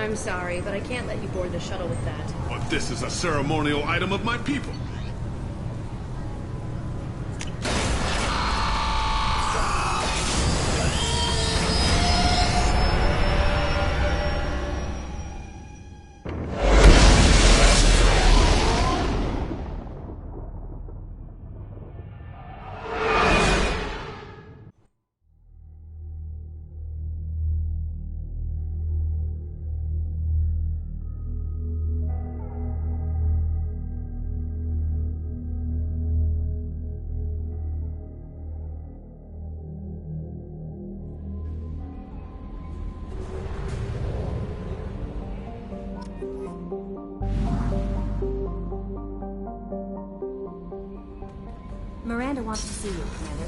I'm sorry, but I can't let you board the shuttle with that. But this is a ceremonial item of my people. Miranda wants to see you, Commander.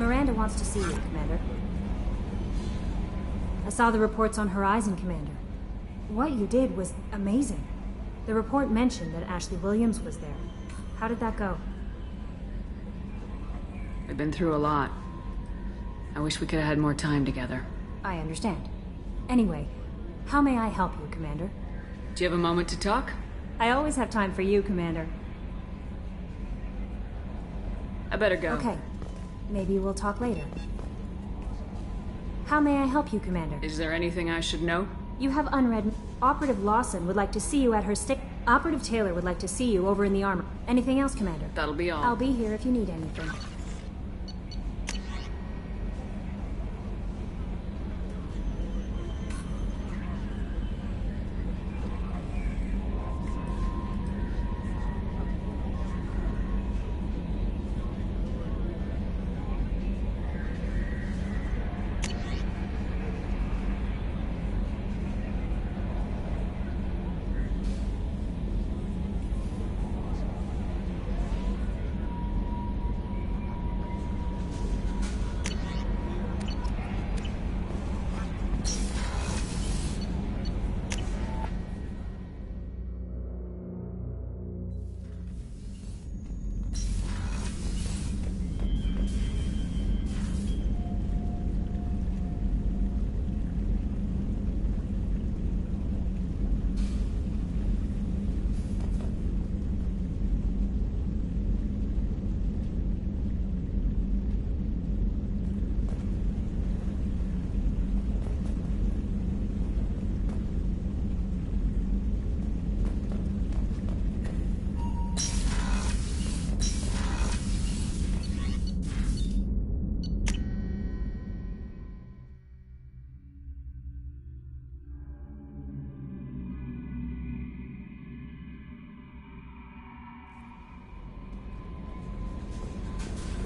Miranda wants to see you, Commander. I saw the reports on Horizon, Commander. What you did was amazing. The report mentioned that Ashley Williams was there. How did that go? We've been through a lot. I wish we could have had more time together. I understand. Anyway, how may I help you, Commander? Do you have a moment to talk? I always have time for you, Commander. I better go. Okay. Maybe we'll talk later. How may I help you, Commander? Is there anything I should know? You have unread. Operative Lawson would like to see you at her stick. Operative Taylor would like to see you over in the armor. Anything else, Commander? That'll be all. I'll be here if you need anything.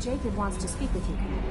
Jacob wants to speak with you, Commander.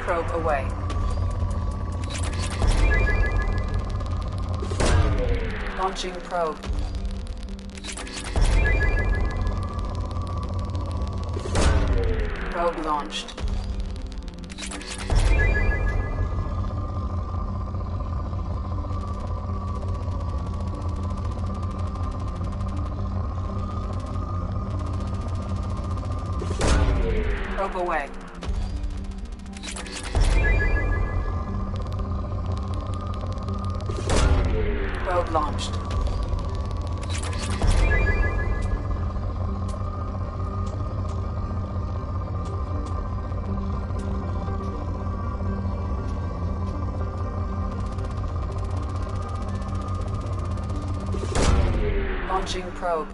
Probe away. Launching probe. Probe launched. Probe away. Probe launched. Launching probe.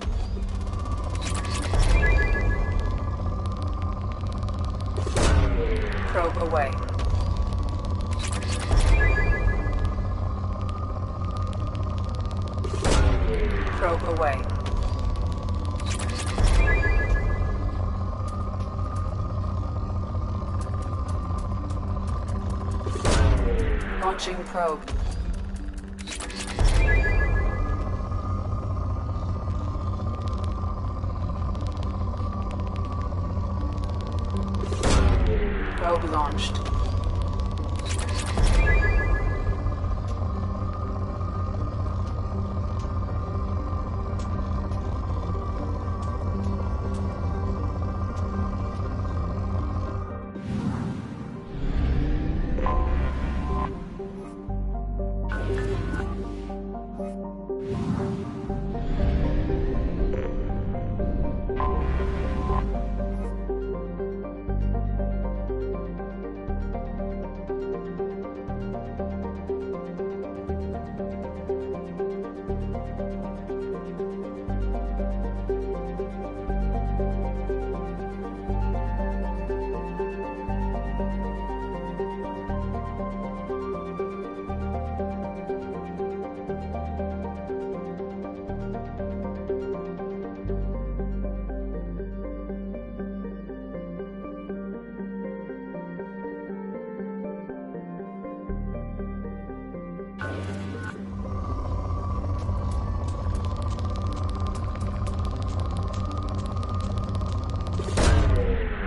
Probe away. Probe away. Launching probe. Probe launched.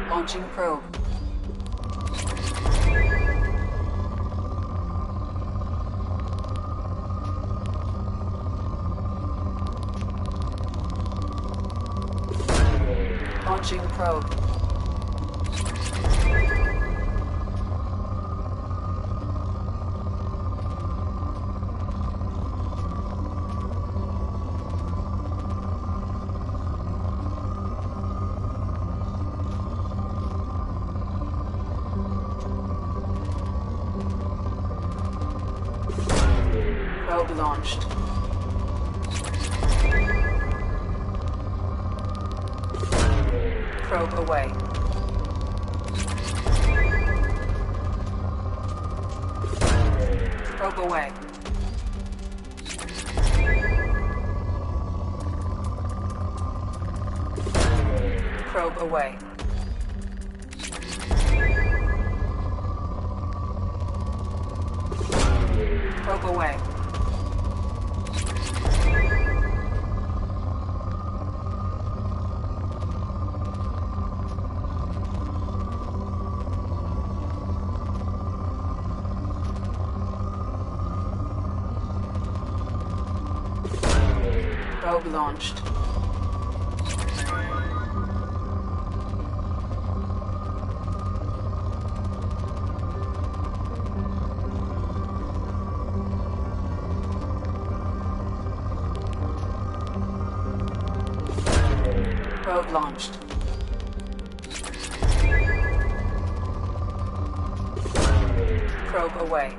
Launching probe. Launching probe. Probe launched. Probe away. Probe away. Probe away. Probe away. Probe launched. Probe launched. Probe away.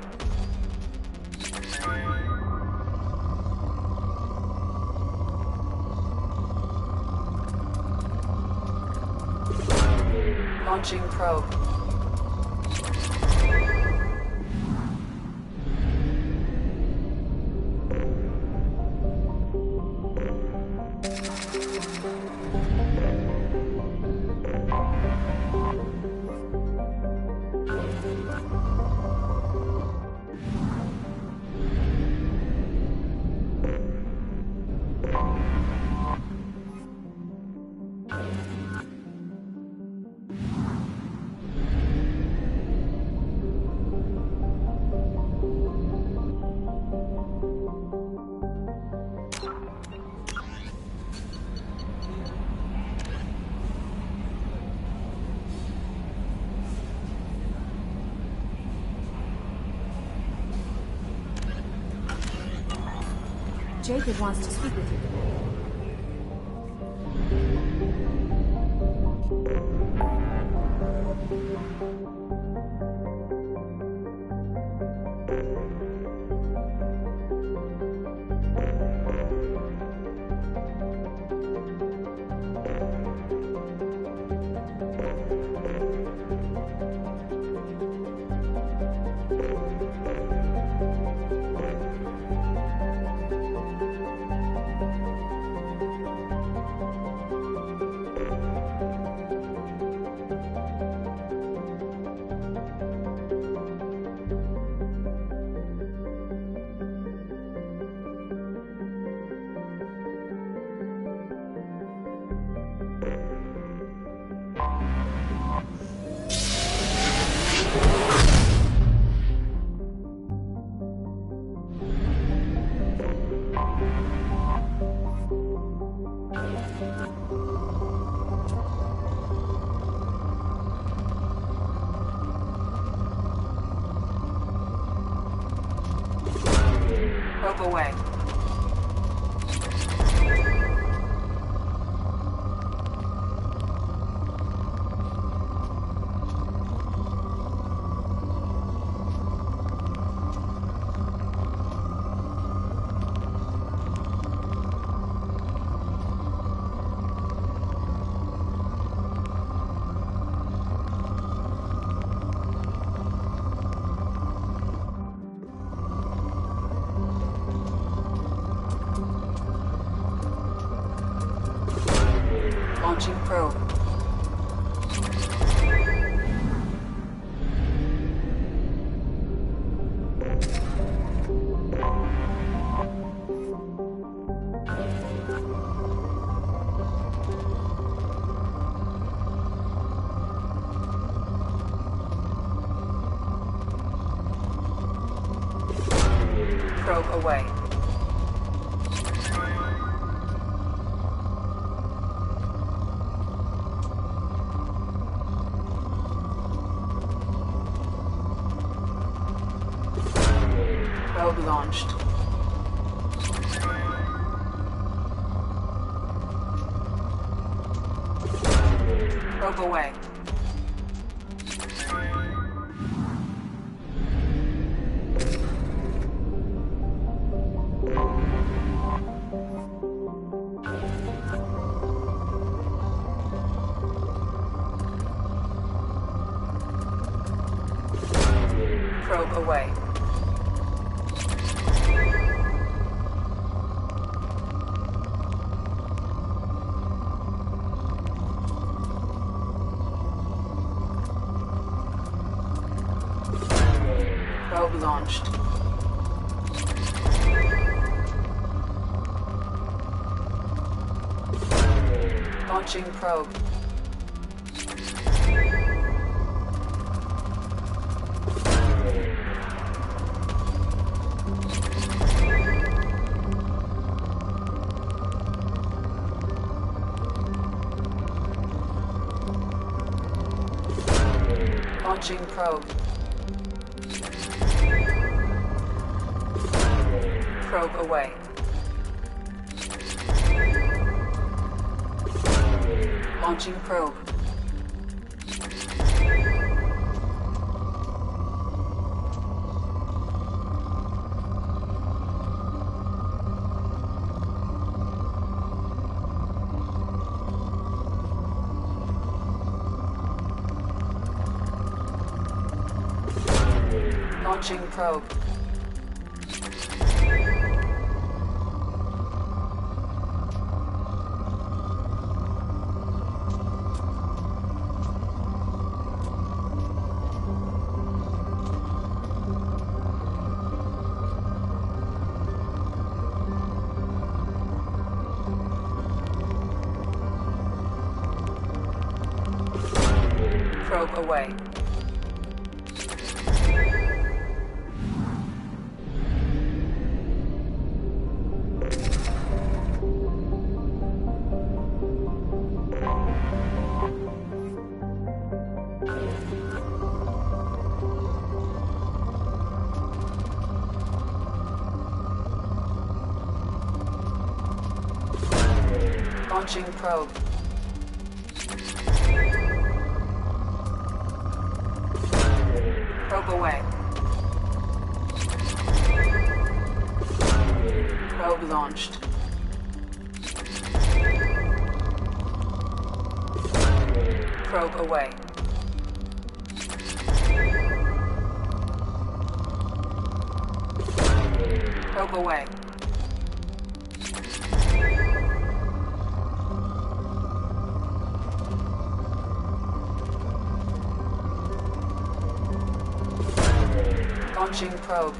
Launching probe. Jacob wants to speak with you, Commander. Rope away. Launching probe. Probe away. Probe launched. Probe away. Probe away. Probe launched. Launching probe. Launching probe. Probe away. Launching probe. Launching probe. Probe away. Launching probe. Probe away. Probe launched. Probe away. Probe away. Launching probe.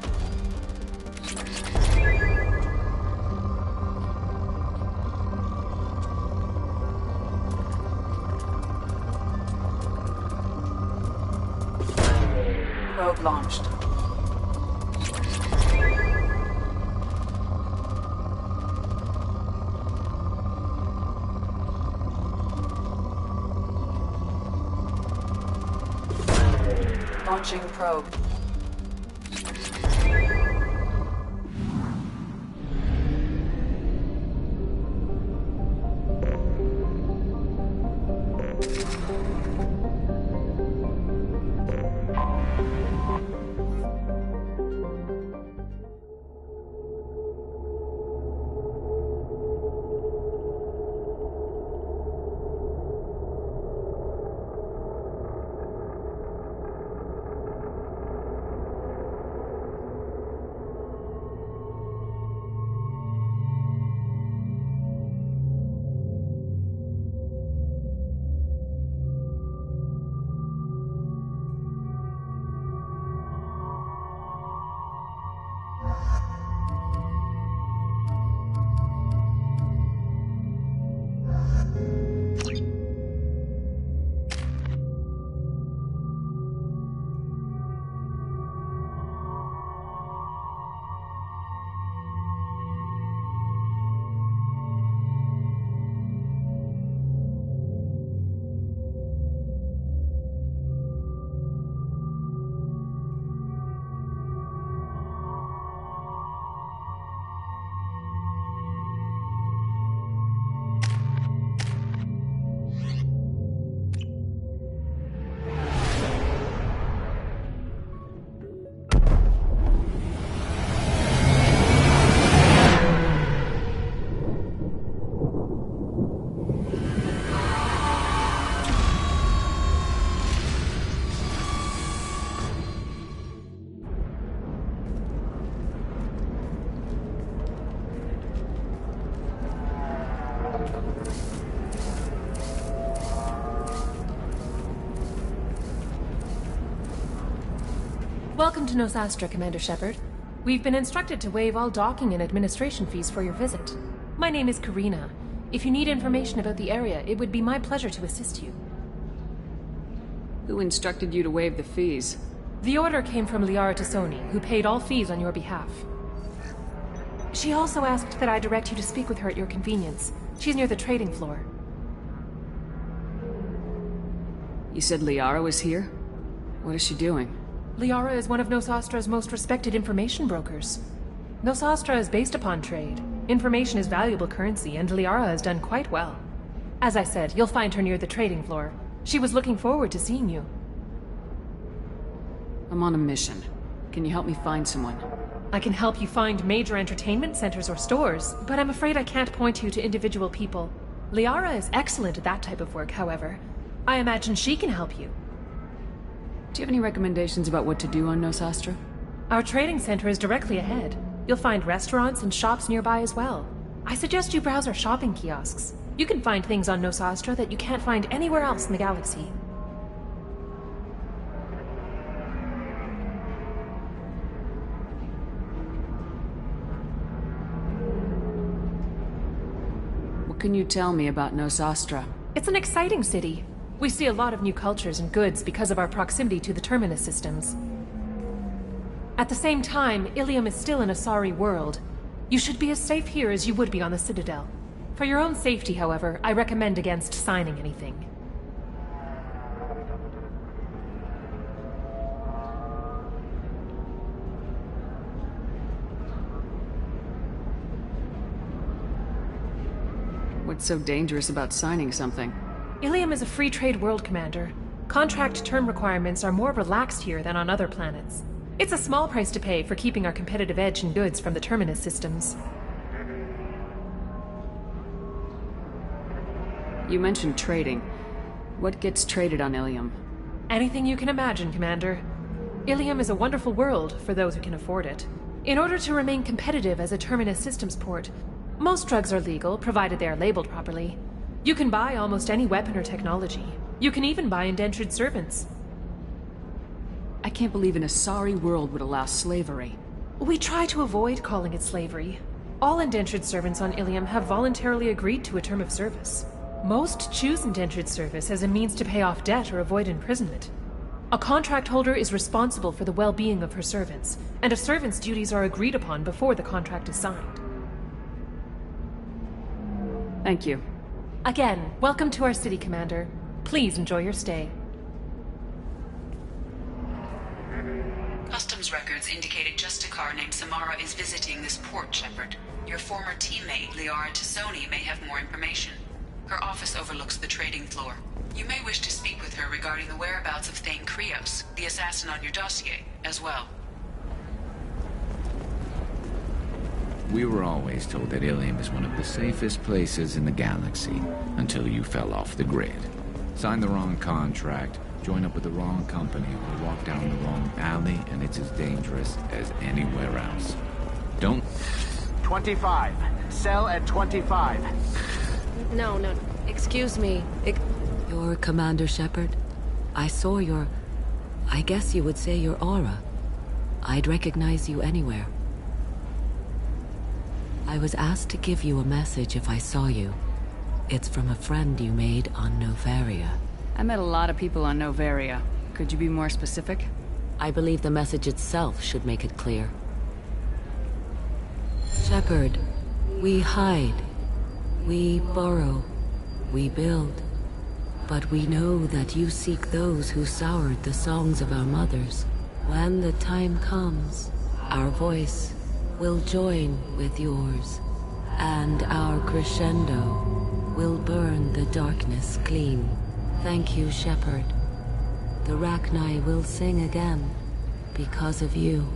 Probe launched. Launching probe. Welcome to Nosastra, Commander Shepard. We've been instructed to waive all docking and administration fees for your visit. My name is Karina. If you need information about the area, it would be my pleasure to assist you. Who instructed you to waive the fees? The order came from Liara Tassoni, who paid all fees on your behalf. She also asked that I direct you to speak with her at your convenience. She's near the trading floor. You said Liara was here? What is she doing? Liara is one of Nosastra's most respected information brokers. Nosastra is based upon trade. Information is valuable currency, and Liara has done quite well. As I said, you'll find her near the trading floor. She was looking forward to seeing you. I'm on a mission. Can you help me find someone? I can help you find major entertainment centers or stores, but I'm afraid I can't point you to individual people. Liara is excellent at that type of work, however. I imagine she can help you. Do you have any recommendations about what to do on Nosastra? Our trading center is directly ahead. You'll find restaurants and shops nearby as well. I suggest you browse our shopping kiosks. You can find things on Nosastra that you can't find anywhere else in the galaxy. What can you tell me about Nosastra? It's an exciting city. We see a lot of new cultures and goods because of our proximity to the Terminus systems. At the same time, Ilium is still an Asari world. You should be as safe here as you would be on the Citadel. For your own safety, however, I recommend against signing anything. What's so dangerous about signing something? Ilium is a free trade world, Commander. Contract term requirements are more relaxed here than on other planets. It's a small price to pay for keeping our competitive edge in goods from the Terminus systems. You mentioned trading. What gets traded on Ilium? Anything you can imagine, Commander. Ilium is a wonderful world for those who can afford it. In order to remain competitive as a Terminus systems port, most drugs are legal, provided they are labeled properly. You can buy almost any weapon or technology. You can even buy indentured servants. I can't believe an Asari world would allow slavery. We try to avoid calling it slavery. All indentured servants on Ilium have voluntarily agreed to a term of service. Most choose indentured service as a means to pay off debt or avoid imprisonment. A contract holder is responsible for the well-being of her servants, and a servant's duties are agreed upon before the contract is signed. Thank you. Again, welcome to our city, Commander. Please enjoy your stay. Customs records indicated just a car named Samara is visiting this port, Shepard. Your former teammate, Liara Tassoni, may have more information. Her office overlooks the trading floor. You may wish to speak with her regarding the whereabouts of Thane Krios, the assassin on your dossier, as well. We were always told that Ilium is one of the safest places in the galaxy, until you fell off the grid. Signed the wrong contract, join up with the wrong company, or walk down the wrong alley, and it's as dangerous as anywhere else. Don't... 25. Sell at 25. No, excuse me. You're Commander Shepard? I saw your... I guess you would say your aura. I'd recognize you anywhere. I was asked to give you a message if I saw you. It's from a friend you made on Novaria. I met a lot of people on Novaria. Could you be more specific? I believe the message itself should make it clear. Shepard, we hide. We borrow. We build. But we know that you seek those who soured the songs of our mothers. When the time comes, our voice will join with yours, and our crescendo will burn the darkness clean. Thank you, Shepard. The Rachni will sing again, because of you.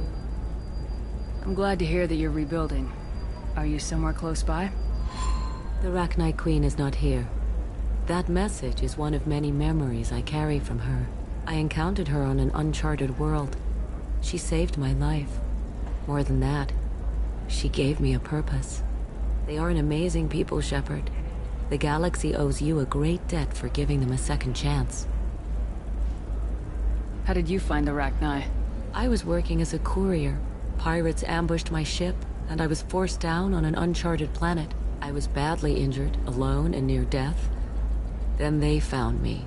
I'm glad to hear that you're rebuilding. Are you somewhere close by? The Rachni Queen is not here. That message is one of many memories I carry from her. I encountered her on an uncharted world. She saved my life. More than that, she gave me a purpose. They are an amazing people, Shepard. The galaxy owes you a great debt for giving them a second chance. How did you find the Rachni? I was working as a courier. Pirates ambushed my ship, and I was forced down on an uncharted planet. I was badly injured, alone and near death. Then they found me.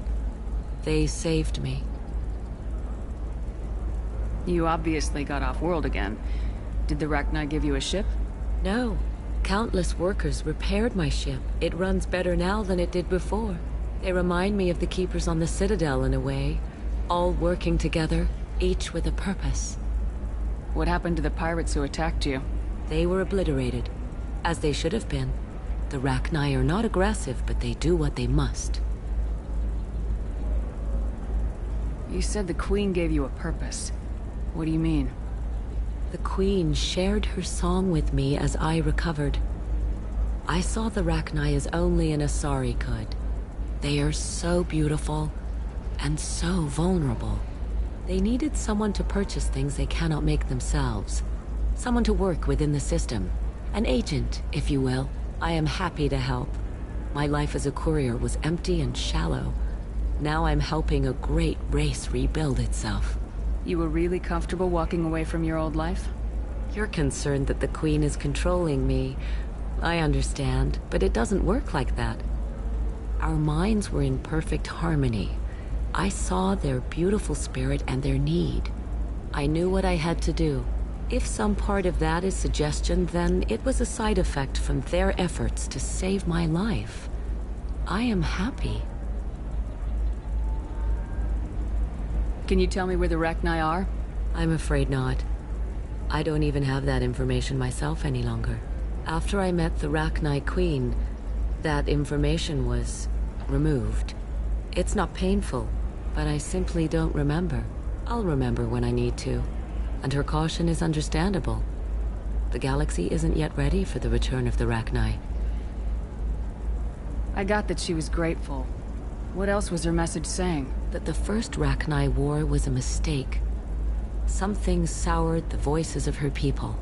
They saved me. You obviously got off-world again. Did the Rachni give you a ship? No. Countless workers repaired my ship. It runs better now than it did before. They remind me of the Keepers on the Citadel in a way. All working together, each with a purpose. What happened to the pirates who attacked you? They were obliterated, as they should have been. The Rachni are not aggressive, but they do what they must. You said the Queen gave you a purpose. What do you mean? The Queen shared her song with me as I recovered. I saw the Rachni as only an Asari could. They are so beautiful, and so vulnerable. They needed someone to purchase things they cannot make themselves. Someone to work within the system. An agent, if you will. I am happy to help. My life as a courier was empty and shallow. Now I'm helping a great race rebuild itself. You were really comfortable walking away from your old life? You're concerned that the Queen is controlling me. I understand, but it doesn't work like that. Our minds were in perfect harmony. I saw their beautiful spirit and their need. I knew what I had to do. If some part of that is suggestion, then it was a side effect from their efforts to save my life. I am happy. Can you tell me where the Rachni are? I'm afraid not. I don't even have that information myself any longer. After I met the Rachni Queen, That information was removed. It's not painful, but I simply don't remember. I'll remember when I need to, and her caution is understandable. The galaxy isn't yet ready for the return of the Rachni. I got that she was grateful. What else was her message saying? That the first Rachni war was a mistake. Something soured the voices of her people.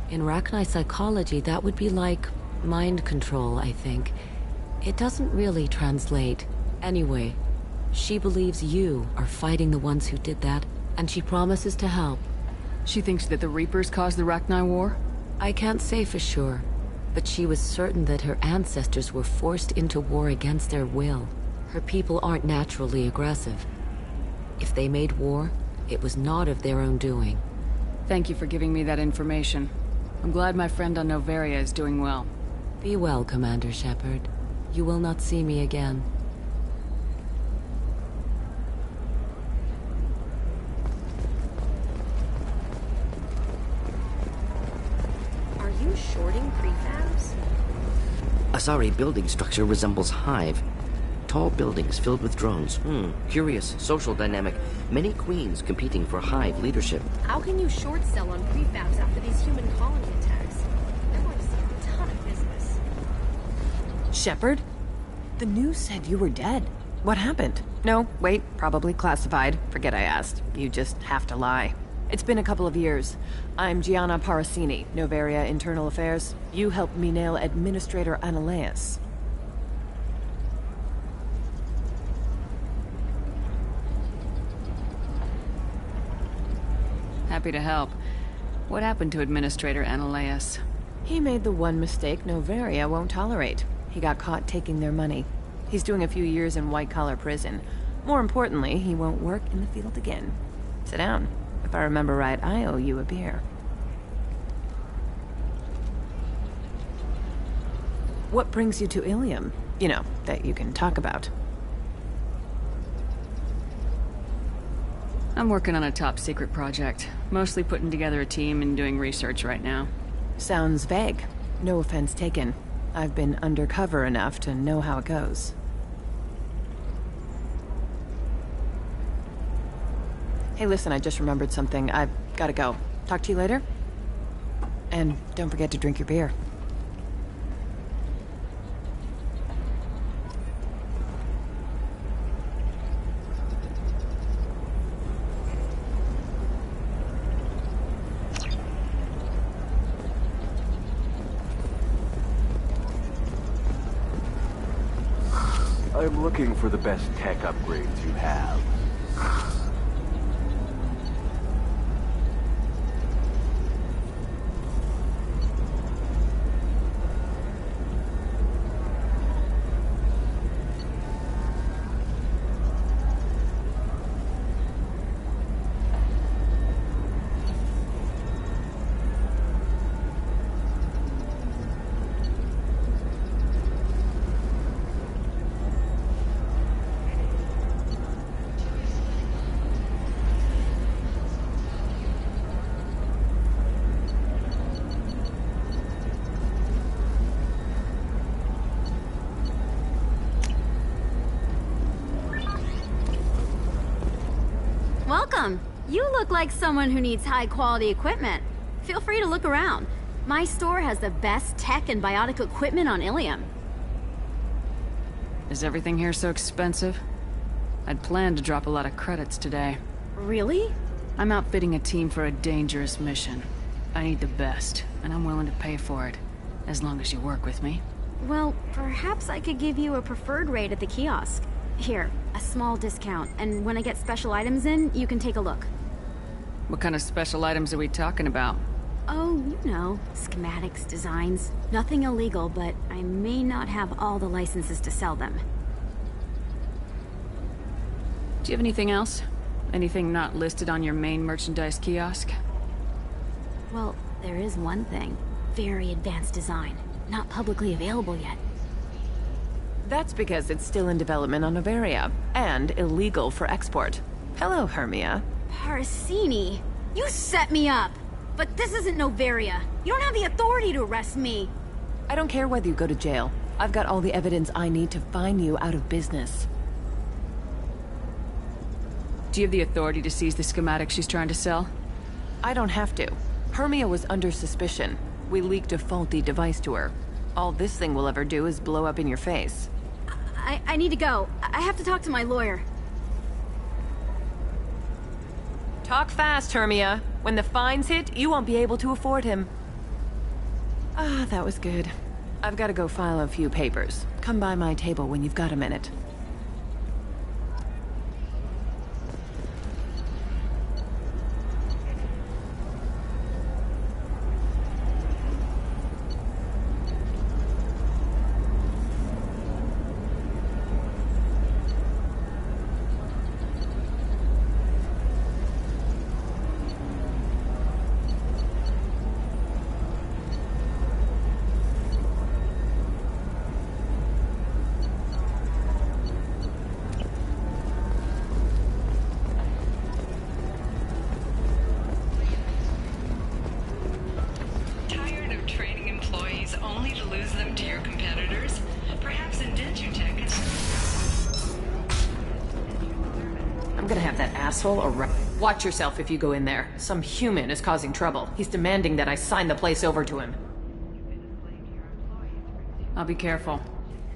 In Rachni psychology, that would be like mind control, I think. It doesn't really translate. Anyway, she believes you are fighting the ones who did that, and she promises to help. She thinks that the Reapers caused the Rachni War? I can't say for sure, but she was certain that her ancestors were forced into war against their will. Her people aren't naturally aggressive. If they made war, it was not of their own doing. Thank you for giving me that information. I'm glad my friend on Noveria is doing well. Be well, Commander Shepard. You will not see me again. Are you shorting prefabs? Asari building structure resembles Hive. Tall buildings filled with drones. Curious social dynamic. Many queens competing for Hive leadership. How can you short sell on prefabs after these human colony attacks? They're going to see a ton of business. Shepard? The news said you were dead. What happened? No, wait, probably classified. Forget I asked. You just have to lie. It's been a couple of years. I'm Gianna Parasini, Noveria Internal Affairs. You helped me nail Administrator Analeas. Happy to help. What happened to Administrator Analeas? He made the one mistake Noveria won't tolerate. He got caught taking their money. He's doing a few years in white-collar prison. More importantly, he won't work in the field again. Sit down. If I remember right, I owe you a beer. What brings you to Ilium? You know, that you can talk about. I'm working on a top-secret project. Mostly putting together a team and doing research right now. Sounds vague. No offense taken. I've been undercover enough to know how it goes. Hey, listen, I just remembered something. I've gotta go. Talk to you later? And don't forget to drink your beer. I'm looking for the best tech upgrades you have. Welcome. You look like someone who needs high-quality equipment. Feel free to look around. My store has the best tech and biotic equipment on Ilium. Is everything here so expensive? I'd planned to drop a lot of credits today. Really? I'm outfitting a team for a dangerous mission. I need the best, and I'm willing to pay for it, as long as you work with me. Well, perhaps I could give you a preferred rate at the kiosk. Here, a small discount, and when I get special items in, you can take a look. What kind of special items are we talking about? Oh, you know, schematics, designs. Nothing illegal, but I may not have all the licenses to sell them. Do you have anything else? Anything not listed on your main merchandise kiosk? Well, there is one thing. Very advanced design. Not publicly available yet. That's because it's still in development on Noveria, and illegal for export. Hello, Hermia. Parasini, you set me up! But this isn't Noveria. You don't have the authority to arrest me. I don't care whether you go to jail. I've got all the evidence I need to find you out of business. Do you have the authority to seize the schematic she's trying to sell? I don't have to. Hermia was under suspicion. We leaked a faulty device to her. All this thing will ever do is blow up in your face. I need to go. I have to talk to my lawyer. Talk fast, Hermia. When the fines hit, you won't be able to afford him. Ah, that was good. I've got to go file a few papers. Come by my table when you've got a minute. Watch yourself if you go in there. Some human is causing trouble. He's demanding that I sign the place over to him. I'll be careful.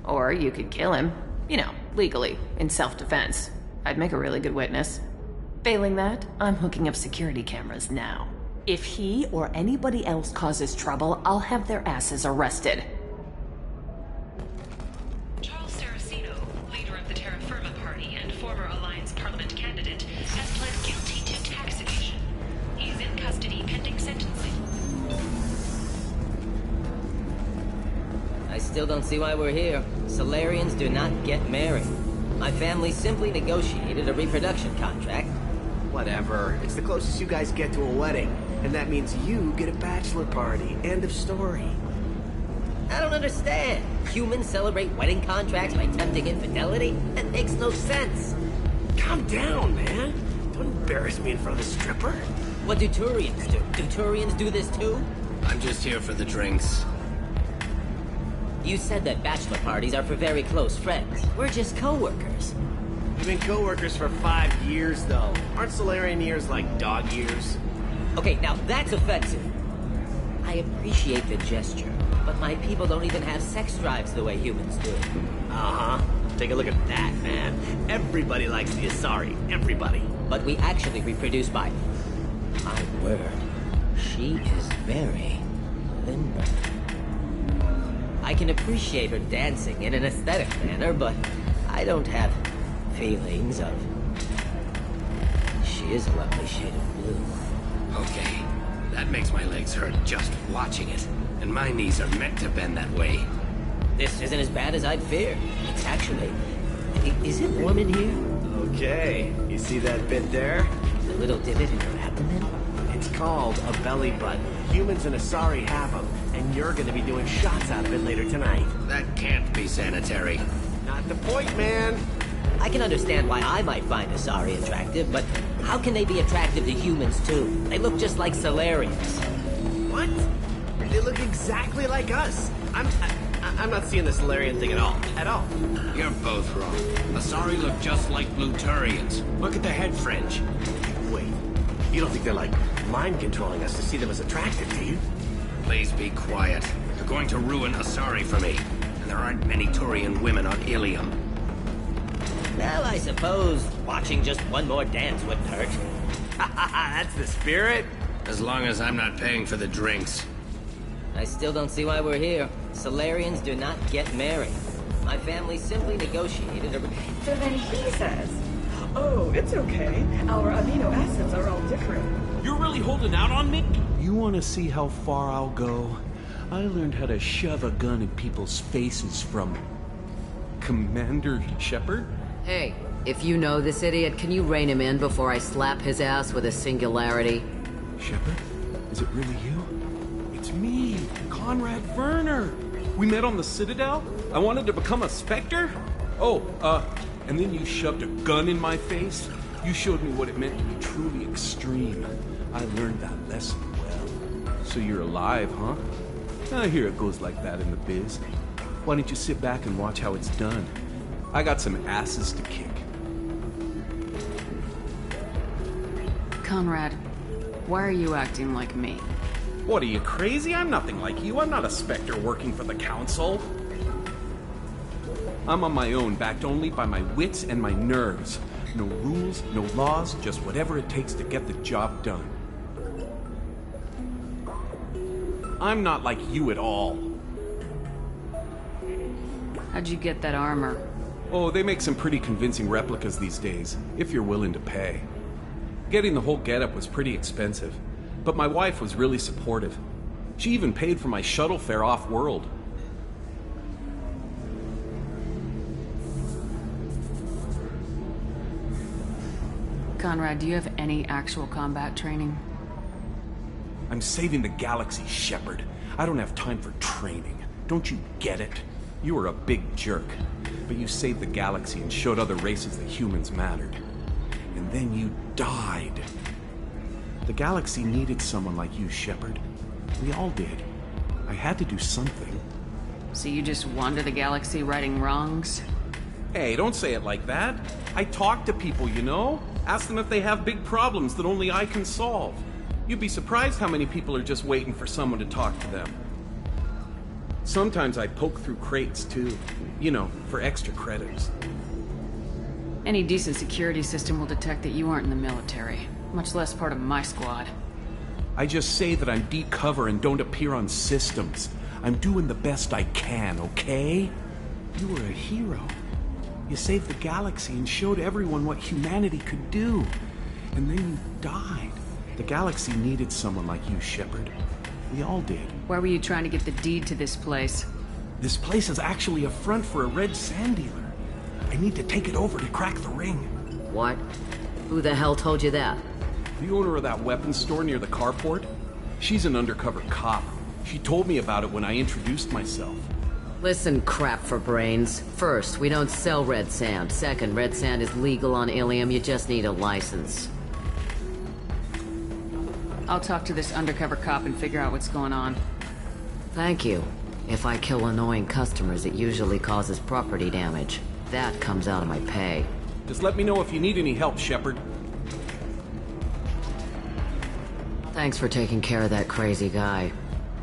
Or you could kill him. You know, legally, in self-defense. I'd make a really good witness. Failing that, I'm hooking up security cameras now. If he or anybody else causes trouble, I'll have their asses arrested. Still don't see why we're here. Solarians do not get married. My family simply negotiated a reproduction contract. Whatever. It's the closest you guys get to a wedding. And that means you get a bachelor party. End of story. I don't understand. Humans celebrate wedding contracts by tempting infidelity? That makes no sense. Calm down, man. Don't embarrass me in front of the stripper. What do Turians do? Do Turians do this too? I'm just here for the drinks. You said that bachelor parties are for very close friends. We're just co-workers. We've been co-workers for 5 years, though. Aren't Solarian years like dog years? Okay, now that's offensive. I appreciate the gesture, but my people don't even have sex drives the way humans do. Uh-huh. Take a look at that, man. Everybody likes the Asari. Everybody. But we actually reproduce by... My word. She is very... limber. I can appreciate her dancing in an aesthetic manner, but I don't have feelings of... She is a lovely shade of blue. Okay, that makes my legs hurt just watching it. And my knees are meant to bend that way. This isn't as bad as I'd feared. It's actually... Is it warm in here? Okay, you see that bit there? The little divot in her abdomen? It's called a belly button. Humans and Asari have them, and you're gonna be doing shots out of it later tonight. That can't be sanitary. Not the point, man. I can understand why I might find Asari attractive, but how can they be attractive to humans too? They look just like Solarians. What? They look exactly like us. I'm not seeing the Solarian thing at all. At all. You're both wrong. Asari look just like Bluturians. Look at the head fringe. Wait. You don't think they're, like, mind-controlling us to see them as attractive, do you? Please be quiet. You're going to ruin Asari for me. And there aren't many Turian women on Ilium. Well, I suppose watching just one more dance wouldn't hurt. That's the spirit. As long as I'm not paying for the drinks. I still don't see why we're here. Solarians do not get married. My family simply negotiated a... So then he says, oh, it's okay. Our amino acids are all different. You're really holding out on me? You want to see how far I'll go? I learned how to shove a gun in people's faces from... Commander Shepard? Hey, if you know this idiot, can you rein him in before I slap his ass with a singularity? Shepard? Is it really you? It's me, Conrad Werner. We met on the Citadel. I wanted to become a Spectre. And then you shoved a gun in my face. You showed me what it meant to be truly extreme. I learned that lesson well. So you're alive, huh? I hear it goes like that in the biz. Why don't you sit back and watch how it's done? I got some asses to kick. Conrad, why are you acting like me? What, are you crazy? I'm nothing like you. I'm not a Spectre working for the Council. I'm on my own, backed only by my wits and my nerves. No rules, no laws, just whatever it takes to get the job done. I'm not like you at all. How'd you get that armor? Oh, they make some pretty convincing replicas these days, if you're willing to pay. Getting the whole getup was pretty expensive, but my wife was really supportive. She even paid for my shuttle fare off-world. Conrad, do you have any actual combat training? I'm saving the galaxy, Shepard. I don't have time for training. Don't you get it? You were a big jerk, but you saved the galaxy and showed other races that humans mattered. And then you died. The galaxy needed someone like you, Shepard. We all did. I had to do something. So you just wander the galaxy righting wrongs? Hey, don't say it like that. I talk to people, you know? Ask them if they have big problems that only I can solve. You'd be surprised how many people are just waiting for someone to talk to them. Sometimes I poke through crates, too. You know, for extra credits. Any decent security system will detect that you aren't in the military, much less part of my squad. I just say that I'm deep cover and don't appear on systems. I'm doing the best I can, okay? You were a hero. You saved the galaxy and showed everyone what humanity could do. And then you died. The galaxy needed someone like you, Shepard. We all did. Why were you trying to get the deed to this place? This place is actually a front for a red sand dealer. I need to take it over to crack the ring. What? Who the hell told you that? The owner of that weapons store near the carport. She's an undercover cop. She told me about it when I introduced myself. Listen, crap for brains. First, we don't sell red sand. Second, red sand is legal on Ilium. You just need a license. I'll talk to this undercover cop and figure out what's going on. Thank you. If I kill annoying customers, it usually causes property damage. That comes out of my pay. Just let me know if you need any help, Shepard. Thanks for taking care of that crazy guy.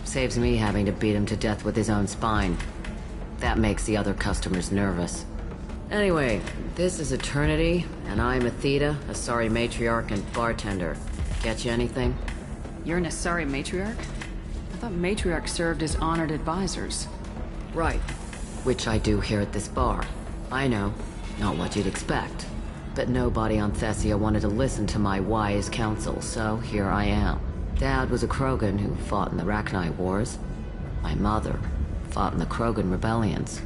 Saves me having to beat him to death with his own spine. That makes the other customers nervous. Anyway, this is Eternity, and I'm Athena, Asari matriarch and bartender. Get you anything? You're an Asari matriarch? I thought matriarchs served as honored advisors. Right. Which I do here at this bar. I know, not what you'd expect. But nobody on Thessia wanted to listen to my wise counsel, so here I am. Dad was a Krogan who fought in the Rachni Wars. My mother fought in the Krogan rebellions.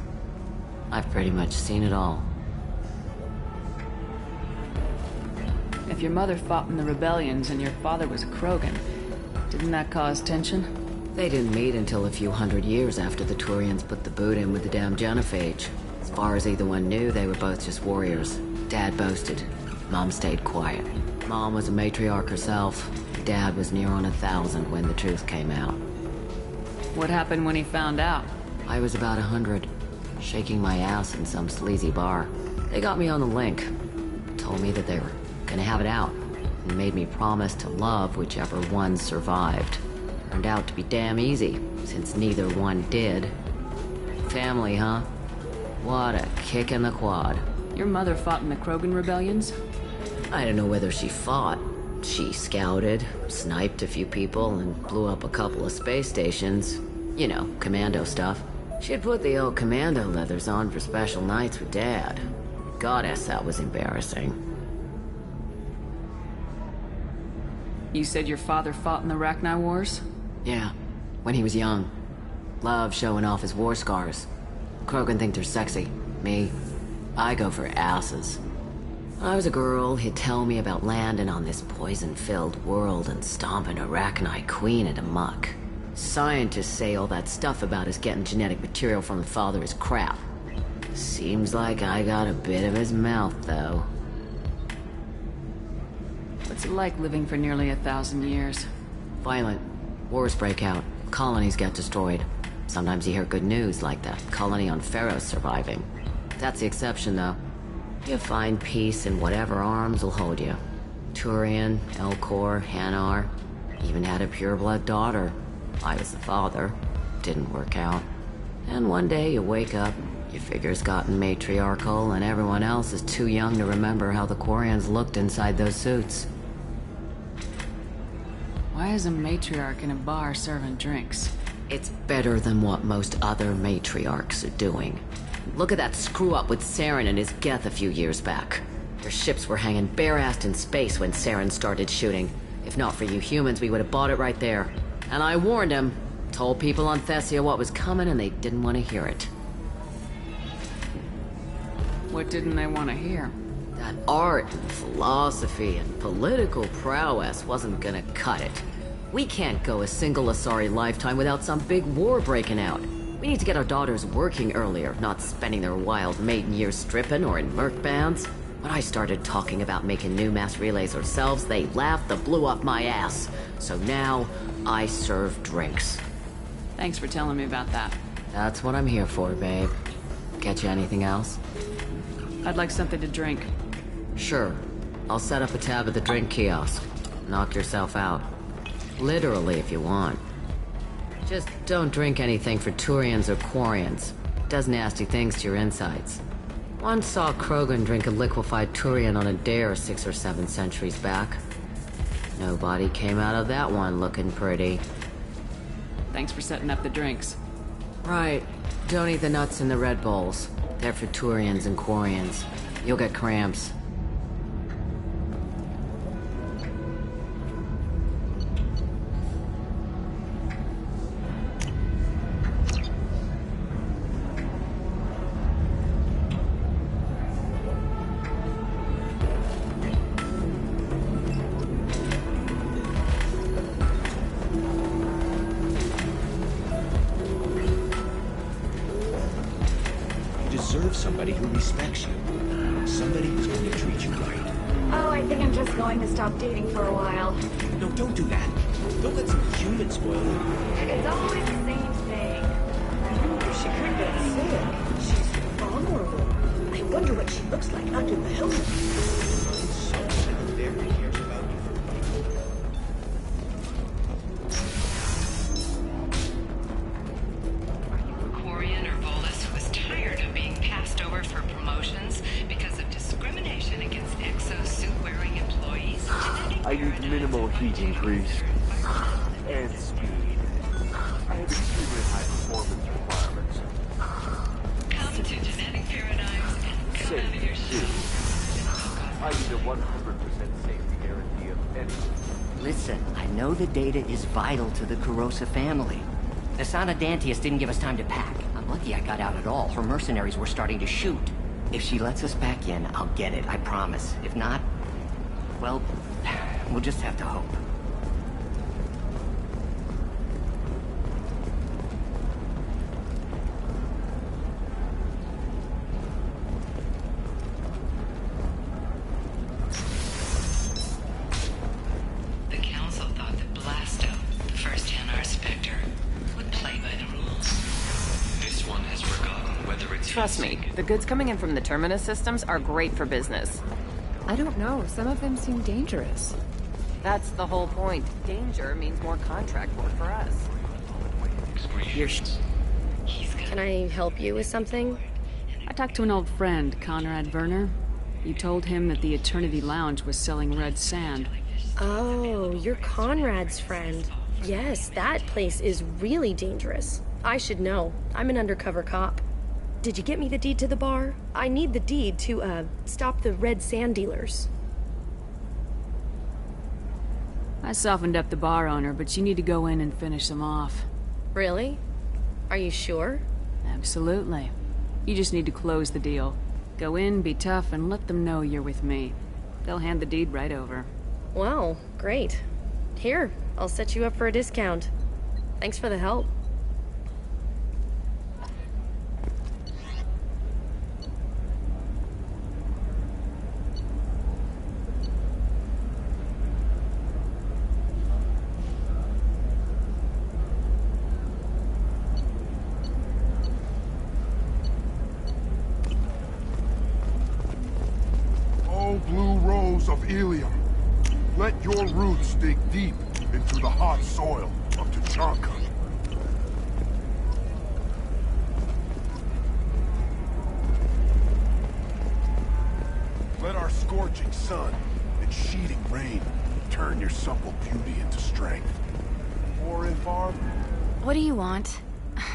I've pretty much seen it all. If your mother fought in the rebellions and your father was a Krogan, didn't that cause tension? They didn't meet until a few hundred years after the Turians put the boot in with the damn Genophage. As far as either one knew, they were both just warriors. Dad boasted. Mom stayed quiet. Mom was a matriarch herself. Dad was near on 1,000 when the truth came out. What happened when he found out? I was about 100, shaking my ass in some sleazy bar. They got me on the link. Told me that they were gonna have it out, and made me promise to love whichever one survived. Turned out to be damn easy, since neither one did. Family, huh? What a kick in the quad. Your mother fought in the Krogan rebellions? I don't know whether she fought. She scouted, sniped a few people, and blew up a couple of space stations. You know, commando stuff. She'd put the old commando leathers on for special nights with Dad. Goddess, that was embarrassing. You said your father fought in the Rachni Wars? Yeah, when he was young. Loved showing off his war scars. Krogan think they're sexy. Me, I go for asses. When I was a girl, he'd tell me about landing on this poison-filled world and stomping a Rachni queen into muck. Scientists say all that stuff about us getting genetic material from the father is crap. Seems like I got a bit of his mouth, though. What's it like living for nearly 1,000 years? Violent. Wars break out. Colonies get destroyed. Sometimes you hear good news, like the colony on Pharaoh surviving. That's the exception, though. You find peace in whatever arms will hold you. Turian, Elcor, Hanar, even had a pureblood daughter. I was the father. Didn't work out. And one day you wake up, your figure's gotten matriarchal, and everyone else is too young to remember how the Quarians looked inside those suits. Why is a matriarch in a bar serving drinks? It's better than what most other matriarchs are doing. Look at that screw-up with Saren and his Geth a few years back. Their ships were hanging bare-assed in space when Saren started shooting. If not for you humans, we would have bought it right there. And I warned him. Told people on Thessia what was coming, and they didn't want to hear it. What didn't they want to hear? That art and philosophy and political prowess wasn't gonna cut it. We can't go a single Asari lifetime without some big war breaking out. We need to get our daughters working earlier, not spending their wild maiden years stripping or in merc bands. When I started talking about making new mass relays ourselves, they laughed the blue off my ass. So now, I serve drinks. Thanks for telling me about that. That's what I'm here for, babe. Get you anything else? I'd like something to drink. Sure. I'll set up a tab at the drink kiosk. Knock yourself out. Literally, if you want. Just don't drink anything for Turians or Quarians. It does nasty things to your insides. Once saw Krogan drink a liquefied Turian on a dare 6 or 7 centuries back. Nobody came out of that one looking pretty. Thanks for setting up the drinks. Right. Don't eat the nuts in the Red Bowls. They're for Turians and Quarians. You'll get cramps. Somebody who respects you. Somebody who's going to treat you right. Oh, I think I'm just going to stop dating for a while. No, don't do that. Don't let some human spoil you. It's always the same thing. She could get sick. She's vulnerable. I wonder what she looks like under the helmet. Someone very cares about you. Quarian or Volus who is tired of being passed over for promotions because of discrimination against exosuit-wearing employees? I need minimal heat increase. And speed. I have extremely high performance requirements. Come to genetic paradigms and come out of your shell. I need a 100% safety guarantee of any. Listen, I know the data is vital to the Kurosa family. The Sana Dantius didn't give us time to pack. I'm lucky I got out at all. Her mercenaries were starting to shoot. If she lets us back in, I'll get it, I promise. If not, well, we'll just have to hope. The Council thought that Blasto, the first Hanar Spectre, would play by the rules. This one has forgotten whether it's... Trust me, the goods coming in from the Terminus systems are great for business. I don't know, some of them seem dangerous. That's the whole point. Danger means more contract work for us. Can I help you with something? I talked to an old friend, Conrad Werner. You told him that the Eternity Lounge was selling red sand. Oh, you're Conrad's friend. Yes, that place is really dangerous. I should know. I'm an undercover cop. Did you get me the deed to the bar? I need the deed to, stop the red sand dealers. I softened up the bar owner, but you need to go in and finish them off. Really? Are you sure? Absolutely. You just need to close the deal. Go in, be tough, and let them know you're with me. They'll hand the deed right over. Wow, great. Here, I'll set you up for a discount. Thanks for the help. waters of Ilium. Let your roots dig deep into the hot soil of Chinicko. Let our scorching sun and sheeting rain turn your supple beauty into strength. Or if our... What do you want?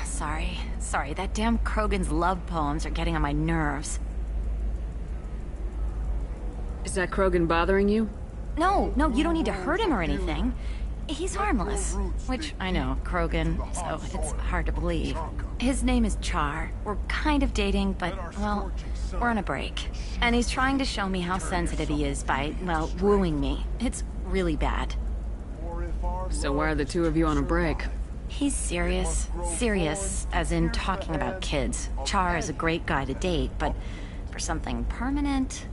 Sorry, that damn Krogan's love poems are getting on my nerves. Is that Krogan bothering you? No, you don't need to hurt him or anything. He's harmless. Which, I know, Krogan, so it's hard to believe. His name is Char. We're kind of dating, but, well, we're on a break. And he's trying to show me how sensitive he is by, well, wooing me. It's really bad. So why are the two of you on a break? He's serious. Serious, as in talking about kids. Char is a great guy to date, but for something permanent...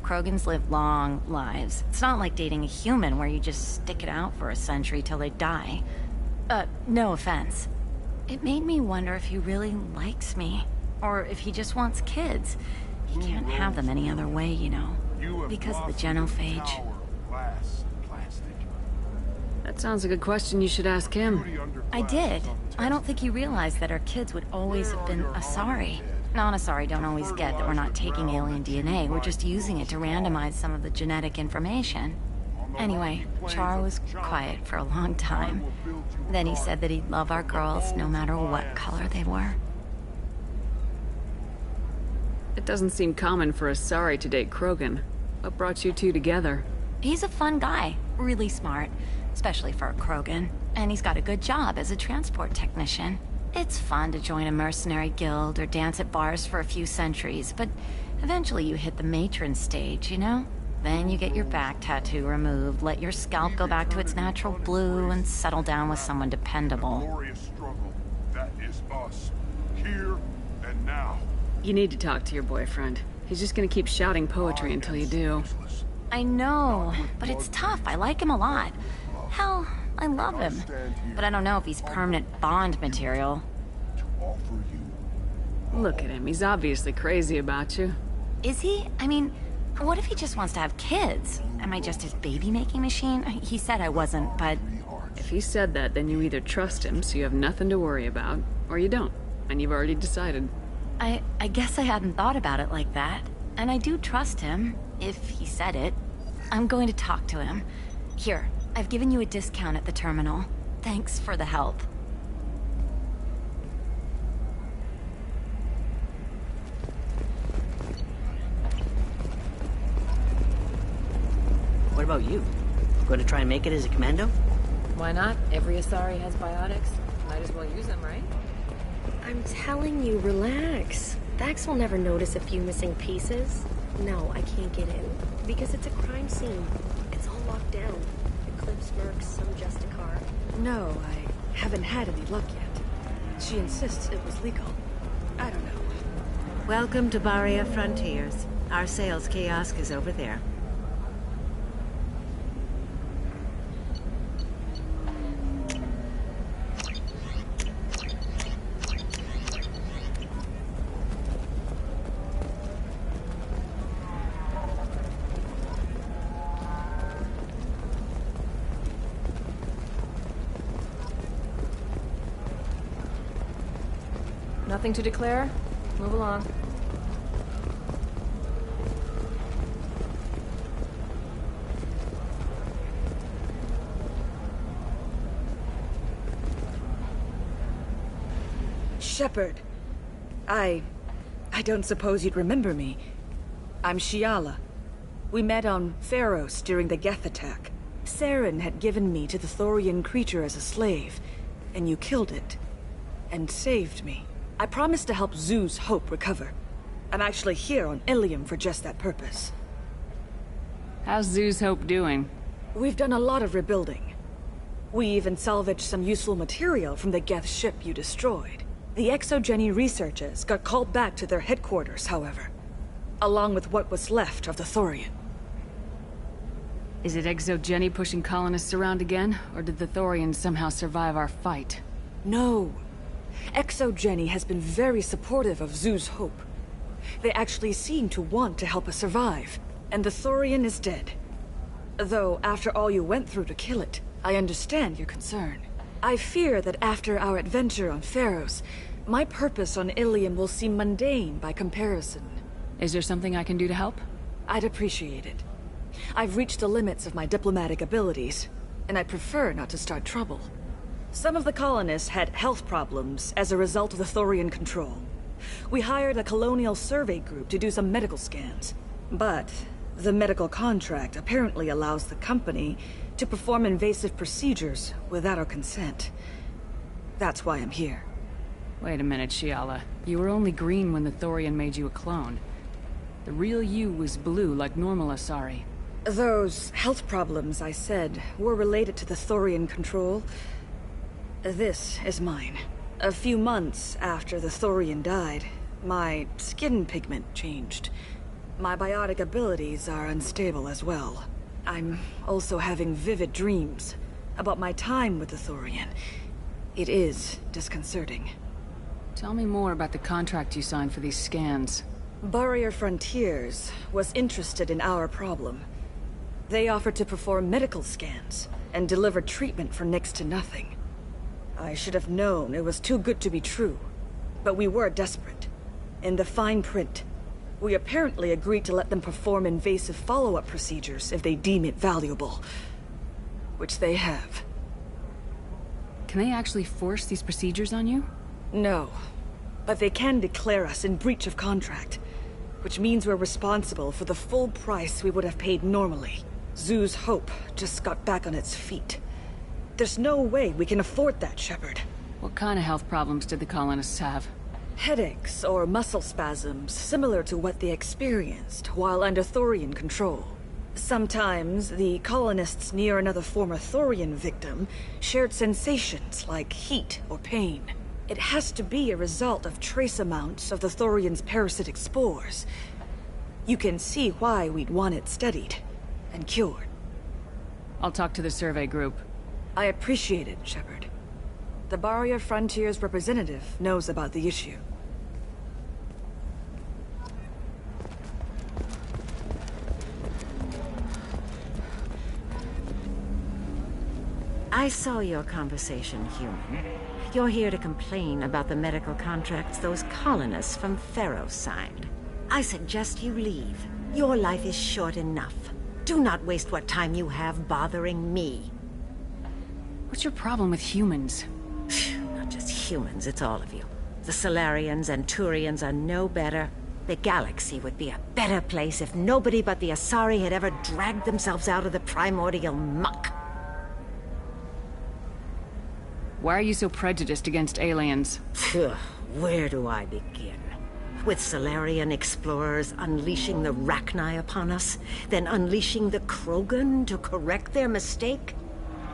Krogans live long lives. It's not like dating a human where you just stick it out for a century till they die. No offense. It made me wonder if he really likes me. Or if he just wants kids. He can't have them any other way, you know. Because of the genophage. That sounds like a question you should ask him. I did. I don't think he realized that our kids would always have been Asari. Non-Asari don't always get that we're not taking alien DNA, we're just using it to randomize some of the genetic information. Anyway, Char was quiet for a long time. Then he said that he'd love our girls no matter what color they were. It doesn't seem common for Asari to date Krogan. What brought you two together? He's a fun guy, really smart, especially for a Krogan. And he's got a good job as a transport technician. It's fun to join a mercenary guild or dance at bars for a few centuries, but eventually you hit the matron stage, you know? Then you get your back tattoo removed, let your scalp go back to its natural blue, and settle down with someone dependable. Glorious struggle. That is us. Here and now. You need to talk to your boyfriend. He's just gonna keep shouting poetry until you do. I know, but it's tough. I like him a lot. Hell, I love him. But I don't know if he's permanent Bond material. Look at him. He's obviously crazy about you. Is he? I mean, what if he just wants to have kids? Am I just his baby-making machine? He said I wasn't, but... If he said that, then you either trust him, so you have nothing to worry about, or you don't, and you've already decided. I guess I hadn't thought about it like that. And I do trust him, if he said it. I'm going to talk to him. Here, I've given you a discount at the terminal. Thanks for the help. What about you? Going to try and make it as a commando? Why not? Every Asari has biotics. Might as well use them, right? I'm telling you, relax. Thax will never notice a few missing pieces. No, I can't get in. Because it's a crime scene. It's all locked down. Eclipse Mercs, some Justicar. No, I haven't had any luck yet. She insists it was legal. I don't know. Welcome to Barria Frontiers. Our sales kiosk is over there. Nothing to declare? Move along. Shepard. I don't suppose you'd remember me. I'm Shiala. We met on Pharos during the Geth attack. Saren had given me to the Thorian creature as a slave, and you killed it. And saved me. I promised to help Zoo's Hope recover. I'm actually here on Ilium for just that purpose. How's Zoo's Hope doing? We've done a lot of rebuilding. We even salvaged some useful material from the Geth ship you destroyed. The Exogeny researchers got called back to their headquarters, however. Along with what was left of the Thorian. Is it Exogeny pushing colonists around again, or did the Thorians somehow survive our fight? No. Exogeny has been very supportive of Zoo's Hope. They actually seem to want to help us survive. and the Thorian is dead. Though, after all you went through to kill it, I understand your concern. I fear that after our adventure on Pharos, my purpose on Ilium will seem mundane by comparison. Is there something I can do to help? I'd appreciate it. I've reached the limits of my diplomatic abilities, and I prefer not to start trouble. Some of the colonists had health problems as a result of the Thorian control. We hired a colonial survey group to do some medical scans. But the medical contract apparently allows the company to perform invasive procedures without our consent. That's why I'm here. Wait a minute, Chiala. You were only green when the Thorian made you a clone. The real you was blue like normal Asari. Those health problems I said were related to the Thorian control. This is mine. A few months after the Thorian died, my skin pigment changed. My biotic abilities are unstable as well. I'm also having vivid dreams about my time with the Thorian. It is disconcerting. Tell me more about the contract you signed for these scans. Barrier Frontiers was interested in our problem. They offered to perform medical scans and deliver treatment for next to nothing. I should have known it was too good to be true, but we were desperate. In the fine print, we apparently agreed to let them perform invasive follow-up procedures if they deem it valuable. Which they have. Can they actually force these procedures on you? No, but they can declare us in breach of contract, which means we're responsible for the full price we would have paid normally. Zoo's hope just got back on its feet. There's no way we can afford that, Shepard. What kind of health problems did the colonists have? Headaches or muscle spasms, similar to what they experienced while under Thorian control. Sometimes, the colonists near another former Thorian victim shared sensations like heat or pain. It has to be a result of trace amounts of the Thorian's parasitic spores. You can see why we'd want it studied and cured. I'll talk to the survey group. I appreciate it, Shepard. The Barrier Frontiers representative knows about the issue. I saw your conversation, human. You're here to complain about the medical contracts those colonists from Pharos signed. I suggest you leave. Your life is short enough. Do not waste what time you have bothering me. What's your problem with humans? Not just humans, it's all of you. The Solarians and Turians are no better. The galaxy would be a better place if nobody but the Asari had ever dragged themselves out of the primordial muck. Why are you so prejudiced against aliens? Where do I begin? With Solarian explorers unleashing the Rachni upon us, then unleashing the Krogan to correct their mistake?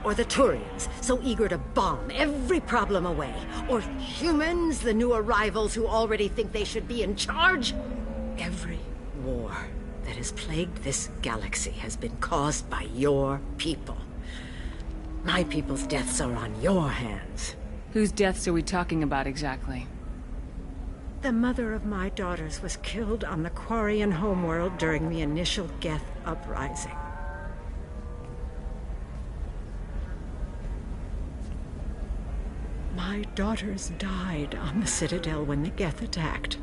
Or the Turians, so eager to bomb every problem away? Or humans, the new arrivals who already think they should be in charge? Every war that has plagued this galaxy has been caused by your people. My people's deaths are on your hands. Whose deaths are we talking about exactly? The mother of my daughters was killed on the Quarian homeworld during the initial Geth uprising. My daughters died on the Citadel when the Geth attacked.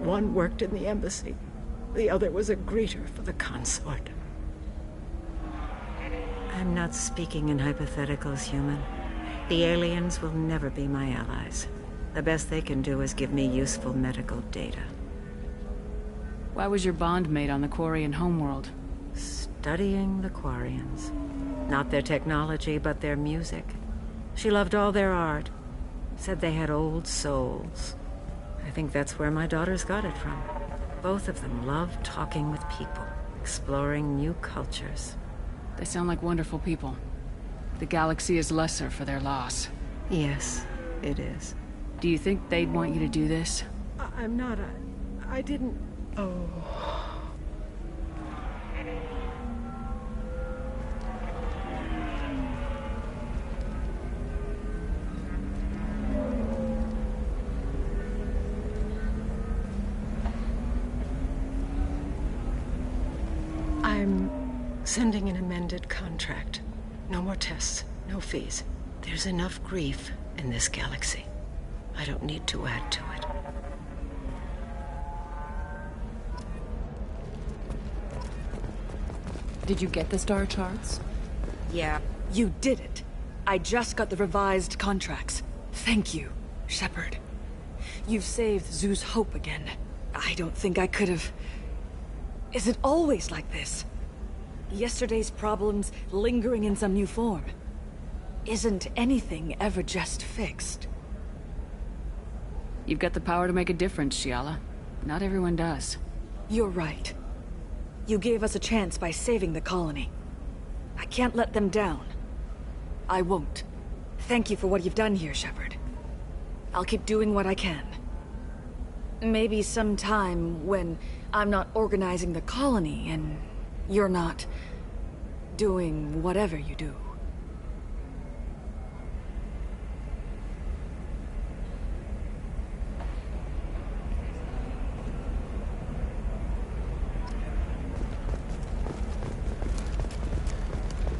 One worked in the embassy. The other was a greeter for the consort. I'm not speaking in hypotheticals, human. The aliens will never be my allies. The best they can do is give me useful medical data. Why was your bond made on the Quarian homeworld? Studying the Quarians. Not their technology, but their music. She loved all their art. Said they had old souls. I think that's where my daughters got it from. Both of them loved talking with people, exploring new cultures. They sound like wonderful people. The galaxy is lesser for their loss. Yes, it is. Do you think they'd want you to do this? I'm not I didn't... Oh... Sending an amended contract. No more tests, no fees. There's enough grief in this galaxy. I don't need to add to it. Did you get the star charts? Yeah, you did it. I just got the revised contracts. Thank you, Shepard. You've saved Zoo's hope again. I don't think I could have... Is it always like this? Yesterday's problems lingering in some new form. Isn't anything ever just fixed? You've got the power to make a difference, Shiala. Not everyone does. You're right. You gave us a chance by saving the colony. I can't let them down. I won't. Thank you for what you've done here, Shepard. I'll keep doing what I can. Maybe sometime when I'm not organizing the colony and you're not doing whatever you do.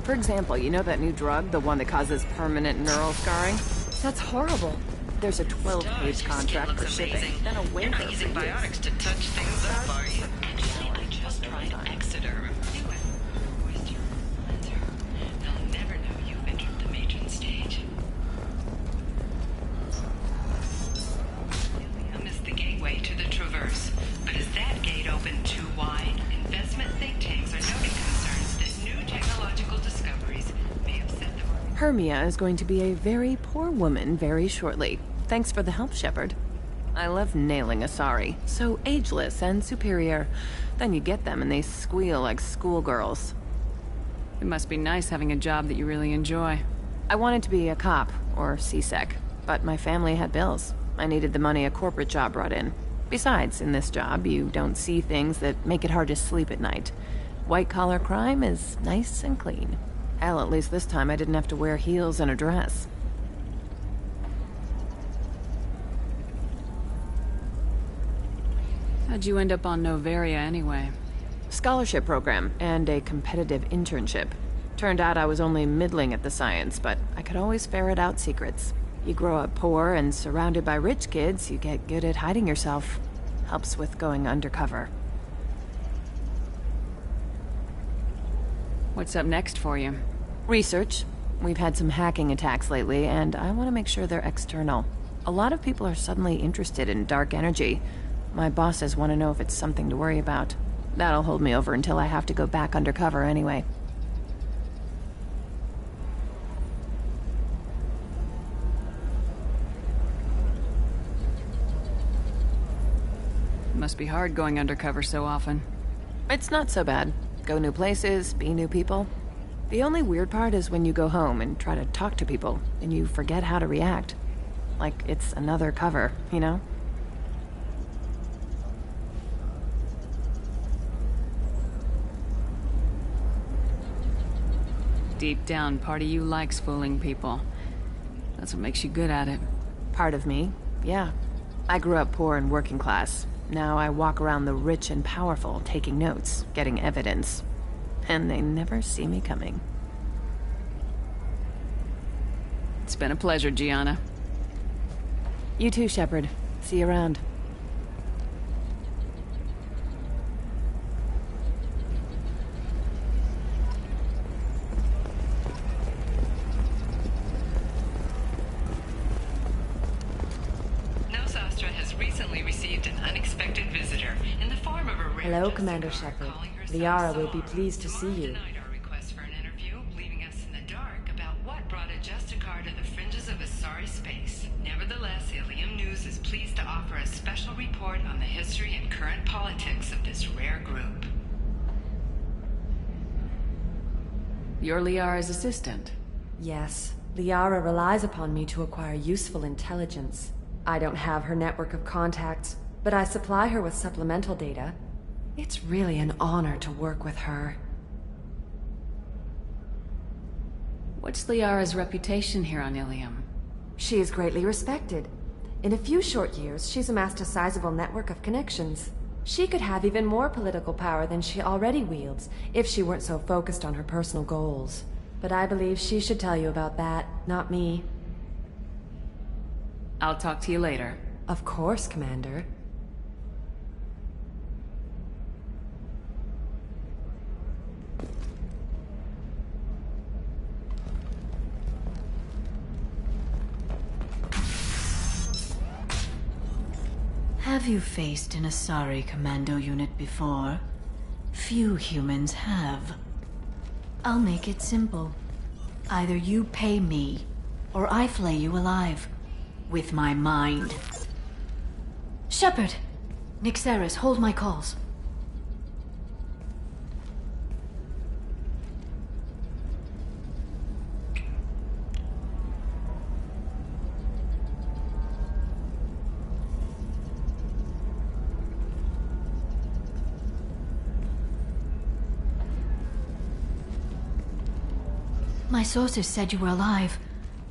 For example, you know that new drug, the one that causes permanent neural scarring? That's horrible. There's a 12-page contract for shipping, then a waiver. You're not using biotics to touch things up, are you? Actually, I just tried Exeter. They'll never know you've entered the matron stage. Ilium is the gateway to the Traverse, but is that gate open too wide? Investment think tanks are noting concerns that new technological discoveries may have set the... Hermia is going to be a very poor woman very shortly. Thanks for the help, Shepard. I love nailing Asari. So ageless and superior. Then you get them and they squeal like schoolgirls. It must be nice having a job that you really enjoy. I wanted to be a cop, or CSEC, but my family had bills. I needed the money a corporate job brought in. Besides, in this job, you don't see things that make it hard to sleep at night. White-collar crime is nice and clean. Hell, at least this time I didn't have to wear heels and a dress. How'd you end up on Noveria anyway? Scholarship program and a competitive internship. Turned out I was only middling at the science, but I could always ferret out secrets. You grow up poor and surrounded by rich kids, you get good at hiding yourself. Helps with going undercover. What's up next for you? Research. We've had some hacking attacks lately, and I want to make sure they're external. A lot of people are suddenly interested in dark energy. My bosses want to know if it's something to worry about. That'll hold me over until I have to go back undercover anyway. It must be hard going undercover so often. It's not so bad. Go new places, be new people. The only weird part is when you go home and try to talk to people, and you forget how to react. Like it's another cover, you know? Deep down, part of you likes fooling people. That's what makes you good at it. Part of me, yeah. I grew up poor and working class. Now I walk around the rich and powerful, taking notes, getting evidence. And they never see me coming. It's been a pleasure, Gianna. You too, Shepard. See you around. Hello, Commander Shepard. Liara will be pleased to see you. Request for an interview, leaving us in the dark about what brought a Justicar to the fringes of Asari space. Nevertheless, Ilium News is pleased to offer a special report on the history and current politics of this rare group. You're Liara's assistant? Yes. Liara relies upon me to acquire useful intelligence. I don't have her network of contacts, but I supply her with supplemental data. It's really an honor to work with her. What's Liara's reputation here on Ilium? She is greatly respected. In a few short years, she's amassed a sizable network of connections. She could have even more political power than she already wields, if she weren't so focused on her personal goals. But I believe she should tell you about that, not me. I'll talk to you later. Of course, Commander. Have you faced an Asari commando unit before? Few humans have. I'll make it simple. Either you pay me, or I flay you alive. With my mind. Shepard! Nixeris, hold my calls. My sources said you were alive,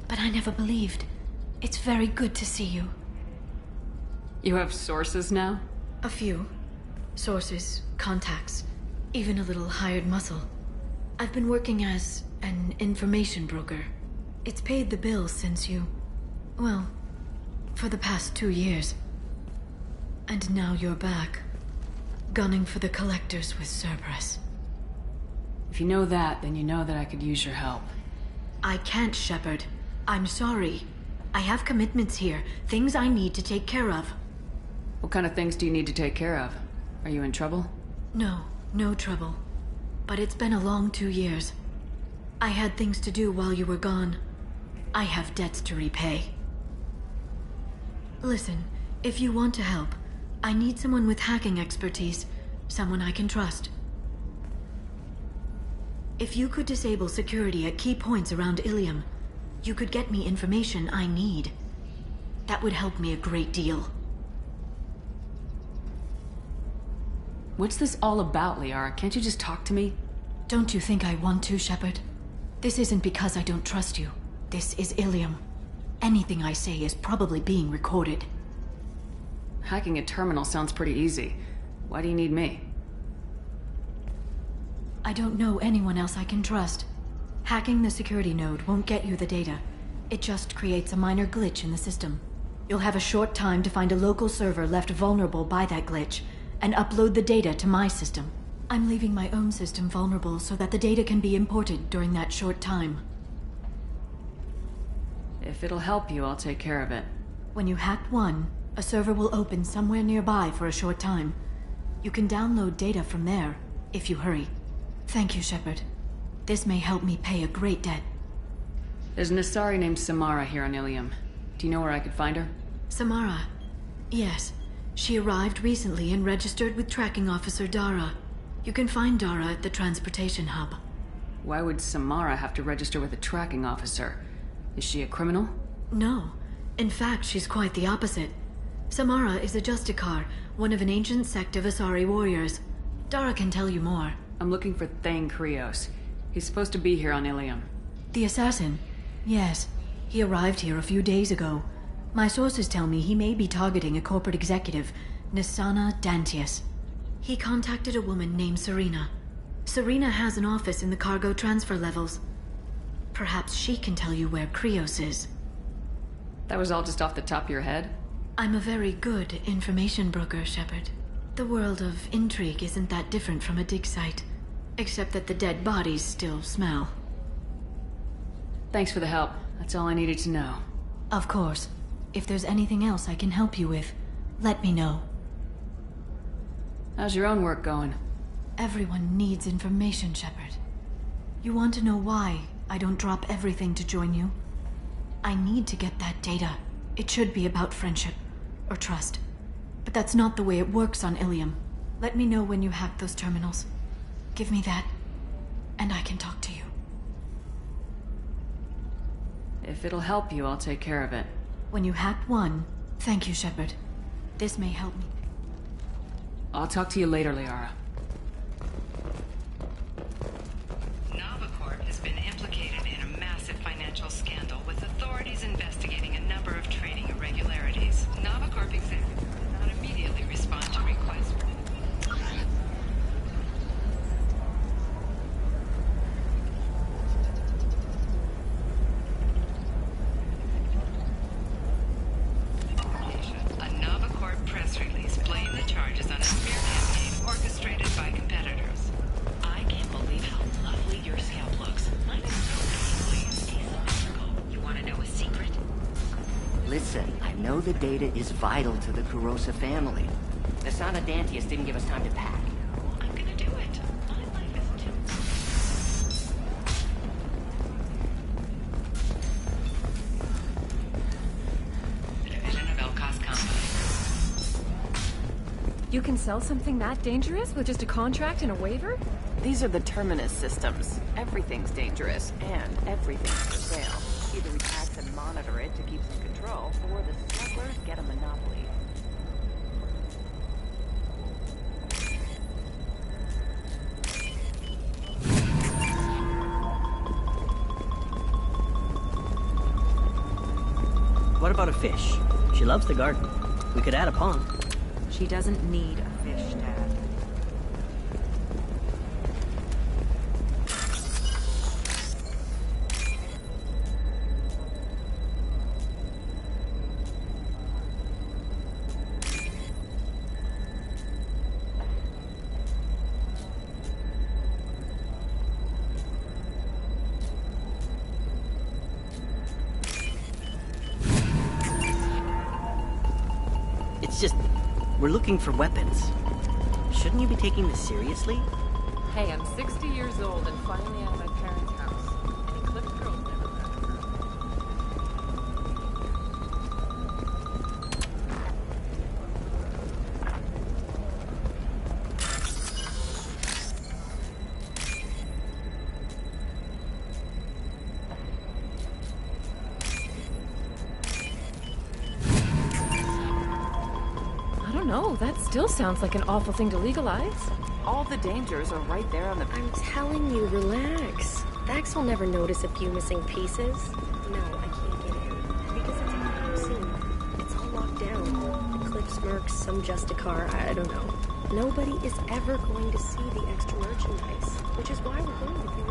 but I never believed. It's very good to see you. You have sources now? A few. Sources, contacts, even a little hired muscle. I've been working as an information broker. It's paid the bills since you... well, for the past 2 years. And now you're back, gunning for the collectors with Cerberus. If you know that, then you know that I could use your help. I can't, Shepard. I'm sorry. I have commitments here, things I need to take care of. What kind of things do you need to take care of? Are you in trouble? No, no trouble. But it's been a long 2 years. I had things to do while you were gone. I have debts to repay. Listen, if you want to help, I need someone with hacking expertise, someone I can trust. If you could disable security at key points around Ilium, you could get me information I need. That would help me a great deal. What's this all about, Liara? Can't you just talk to me? Don't you think I want to, Shepard? This isn't because I don't trust you. This is Ilium. Anything I say is probably being recorded. Hacking a terminal sounds pretty easy. Why do you need me? I don't know anyone else I can trust. Hacking the security node won't get you the data. It just creates a minor glitch in the system. You'll have a short time to find a local server left vulnerable by that glitch, and upload the data to my system. I'm leaving my own system vulnerable so that the data can be imported during that short time. If it'll help you, I'll take care of it. When you hack one, a server will open somewhere nearby for a short time. You can download data from there, if you hurry. Thank you, Shepard. This may help me pay a great debt. There's an Asari named Samara here on Ilium. Do you know where I could find her? Samara? Yes. She arrived recently and registered with Tracking Officer Dara. You can find Dara at the transportation hub. Why would Samara have to register with a tracking officer? Is she a criminal? No. In fact, she's quite the opposite. Samara is a Justicar, one of an ancient sect of Asari warriors. Dara can tell you more. I'm looking for Thane Krios. He's supposed to be here on Ilium. The assassin? Yes. He arrived here a few days ago. My sources tell me he may be targeting a corporate executive, Nisana Dantius. He contacted a woman named Serena. Serena has an office in the cargo transfer levels. Perhaps she can tell you where Krios is. That was all just off the top of your head? I'm a very good information broker, Shepard. The world of intrigue isn't that different from a dig site, except that the dead bodies still smell. Thanks for the help. That's all I needed to know. Of course. If there's anything else I can help you with, let me know. How's your own work going? Everyone needs information, Shepard. You want to know why I don't drop everything to join you? I need to get that data. It should be about friendship, or trust. But that's not the way it works on Ilium. Let me know when you hack those terminals. Give me that, and I can talk to you. If it'll help you, I'll take care of it. When you hack one, thank you, Shepard. This may help me. I'll talk to you later, Liara. Novacorp has been implicated in a massive financial scandal, with authorities investigating a number of trading irregularities. Novacorp executives did not immediately respond to requests for the data is vital to the Kurosa family. The son of Dantius didn't give us time to pack. I'm gonna do it. My life is too... The division of Elkas Combine. You can sell something that dangerous with just a contract and a waiver? These are the Terminus systems. Everything's dangerous, and everything's for sale. Either we tax and monitor it to keep some control, or the smugglers get a monopoly. What about a fish? She loves the garden. We could add a pond. She doesn't need a fish, Dad. It's just, we're looking for weapons. Shouldn't you be taking this seriously? Hey, I'm 60 years old and finally out of my parents' house. Any clipped girls never heard of her. No, that still sounds like an awful thing to legalize. All the dangers are right there on the... I'm telling you, relax. Vax will never notice a few missing pieces. No, I can't get in. Because it's a crime scene. It's all locked down. The Cliffs Mercs, some Justicar, I don't know. Nobody is ever going to see the extra merchandise, which is why we're going to be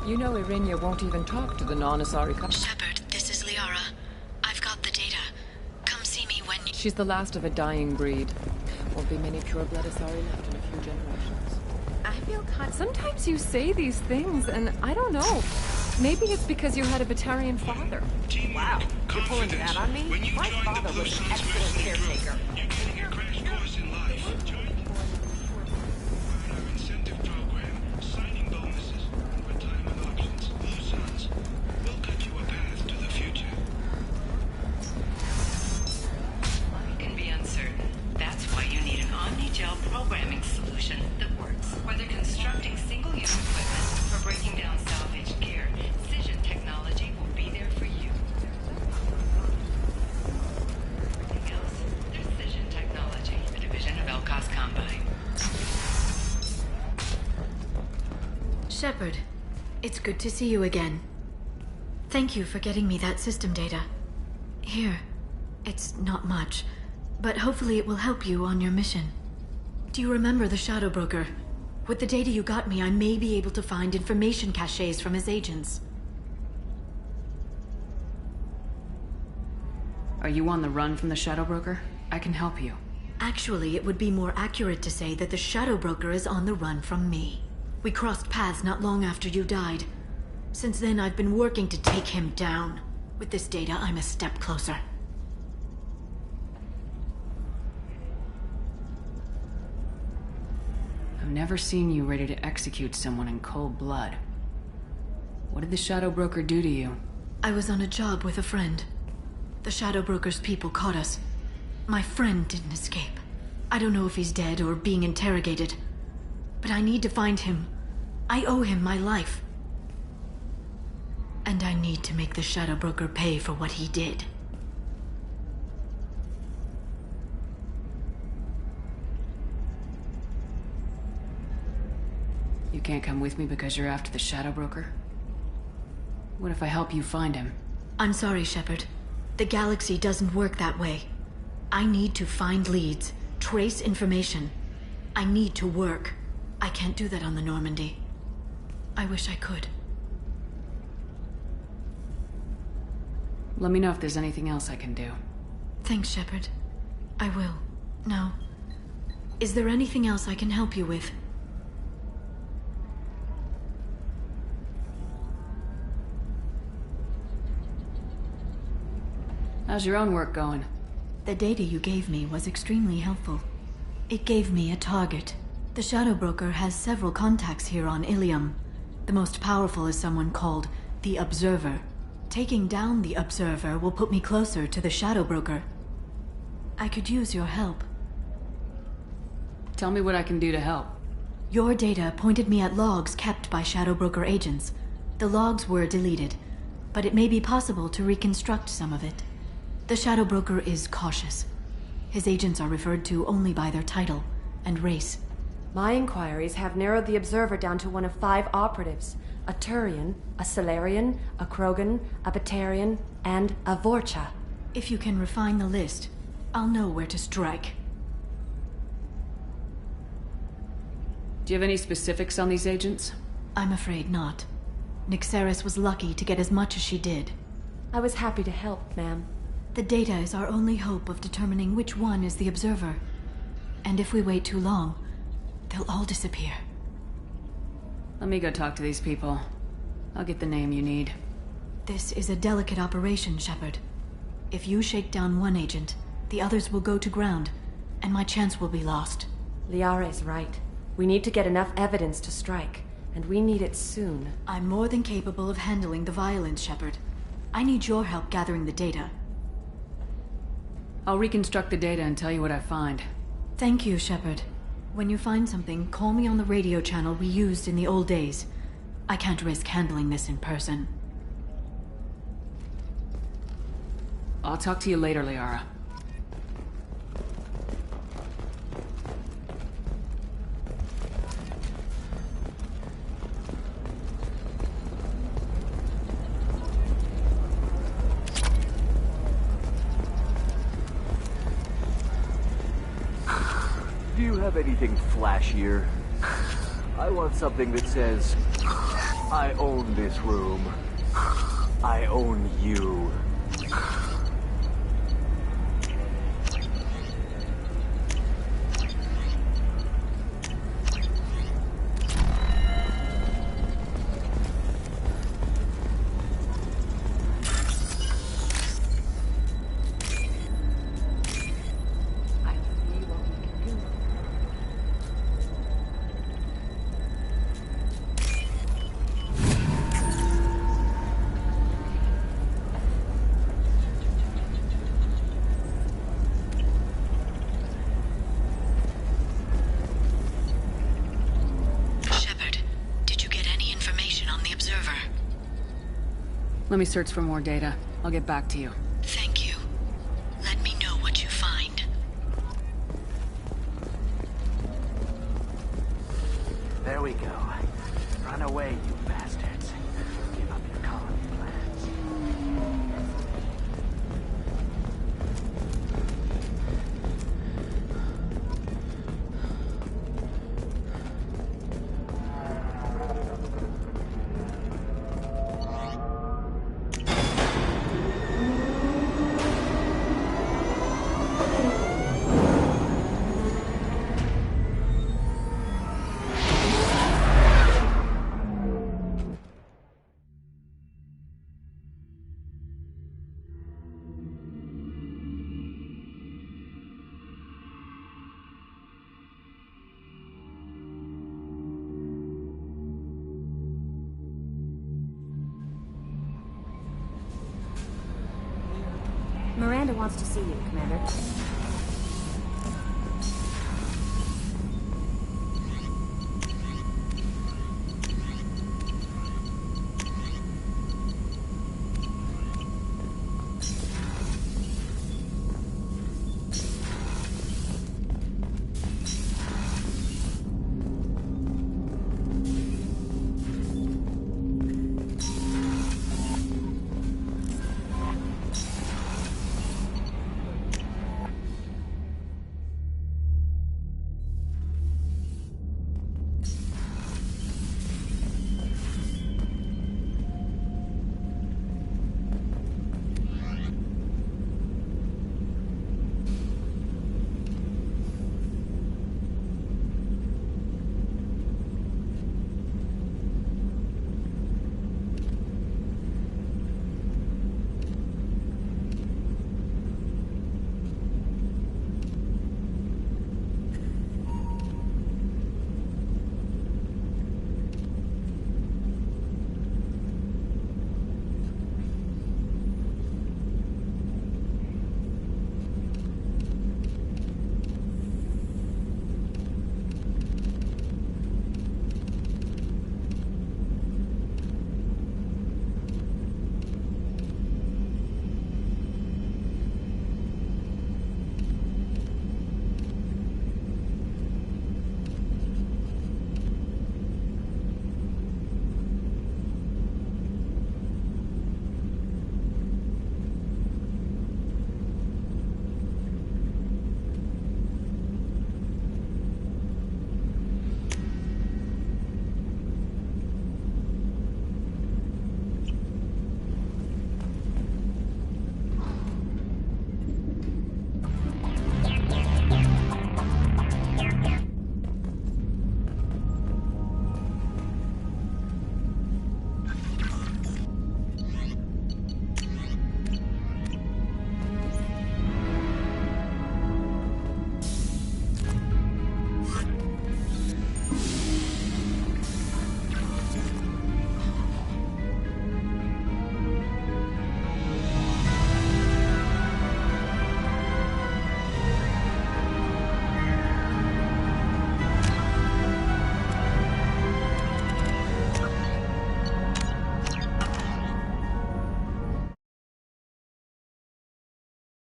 rich. You know Irinia won't even talk to the non-Asari couple. Shepard, this is Liara. I've got the data. Come see me when you... She's the last of a dying breed. Won't be many pure-blood Asari left in a few generations. I feel sometimes you say these things, and I don't know. Maybe it's because you had a Batarian father. Wow, you're pulling that on me? My father was an excellent caretaker. You're getting a crash course in life. Join our incentive program, signing bonuses, retirement options, blue zones. We'll cut you a path to the future. Life can be uncertain. That's why you need an omni-gel programming solution that works. Whether constructing single-use equipment or breaking down salvaged gear, Cision technology will be there for you. Everything else, there's Cision technology, a division of Elkas Combine. Shepard, it's good to see you again. Thank you for getting me that system data. Here, it's not much, but hopefully it will help you on your mission. Do you remember the Shadow Broker? With the data you got me, I may be able to find information caches from his agents. Are you on the run from the Shadow Broker? I can help you. Actually, it would be more accurate to say that the Shadow Broker is on the run from me. We crossed paths not long after you died. Since then, I've been working to take him down. With this data, I'm a step closer. I've never seen you ready to execute someone in cold blood. What did the Shadow Broker do to you? I was on a job with a friend. The Shadow Broker's people caught us. My friend didn't escape. I don't know if he's dead or being interrogated. But I need to find him. I owe him my life. And I need to make the Shadow Broker pay for what he did. You can't come with me because you're after the Shadow Broker? What if I help you find him? I'm sorry, Shepard. The galaxy doesn't work that way. I need to find leads, trace information. I need to work. I can't do that on the Normandy. I wish I could. Let me know if there's anything else I can do. Thanks, Shepard. I will. Now, is there anything else I can help you with? How's your own work going? The data you gave me was extremely helpful. It gave me a target. The Shadow Broker has several contacts here on Ilium. The most powerful is someone called the Observer. Taking down the Observer will put me closer to the Shadow Broker. I could use your help. Tell me what I can do to help. Your data pointed me at logs kept by Shadow Broker agents. The logs were deleted, but it may be possible to reconstruct some of it. The Shadow Broker is cautious. His agents are referred to only by their title and race. My inquiries have narrowed the Observer down to one of 5 operatives. A Turian, a Salarian, a Krogan, a Batarian, and a Vorcha. If you can refine the list, I'll know where to strike. Do you have any specifics on these agents? I'm afraid not. Nyxeris was lucky to get as much as she did. I was happy to help, ma'am. The data is our only hope of determining which one is the Observer. And if we wait too long, they'll all disappear. Let me go talk to these people. I'll get the name you need. This is a delicate operation, Shepard. If you shake down one agent, the others will go to ground, and my chance will be lost. Liara is right. We need to get enough evidence to strike, and we need it soon. I'm more than capable of handling the violence, Shepard. I need your help gathering the data. I'll reconstruct the data and tell you what I find. Thank you, Shepard. When you find something, call me on the radio channel we used in the old days. I can't risk handling this in person. I'll talk to you later, Liara. Do you have anything flashier? I want something that says, I own this room. I own you. Let me search for more data. I'll get back to you. Thank you. Let me know what you find. There we go. Run away, you bastards. Give up your colony plans. Miranda wants to see you, Commander.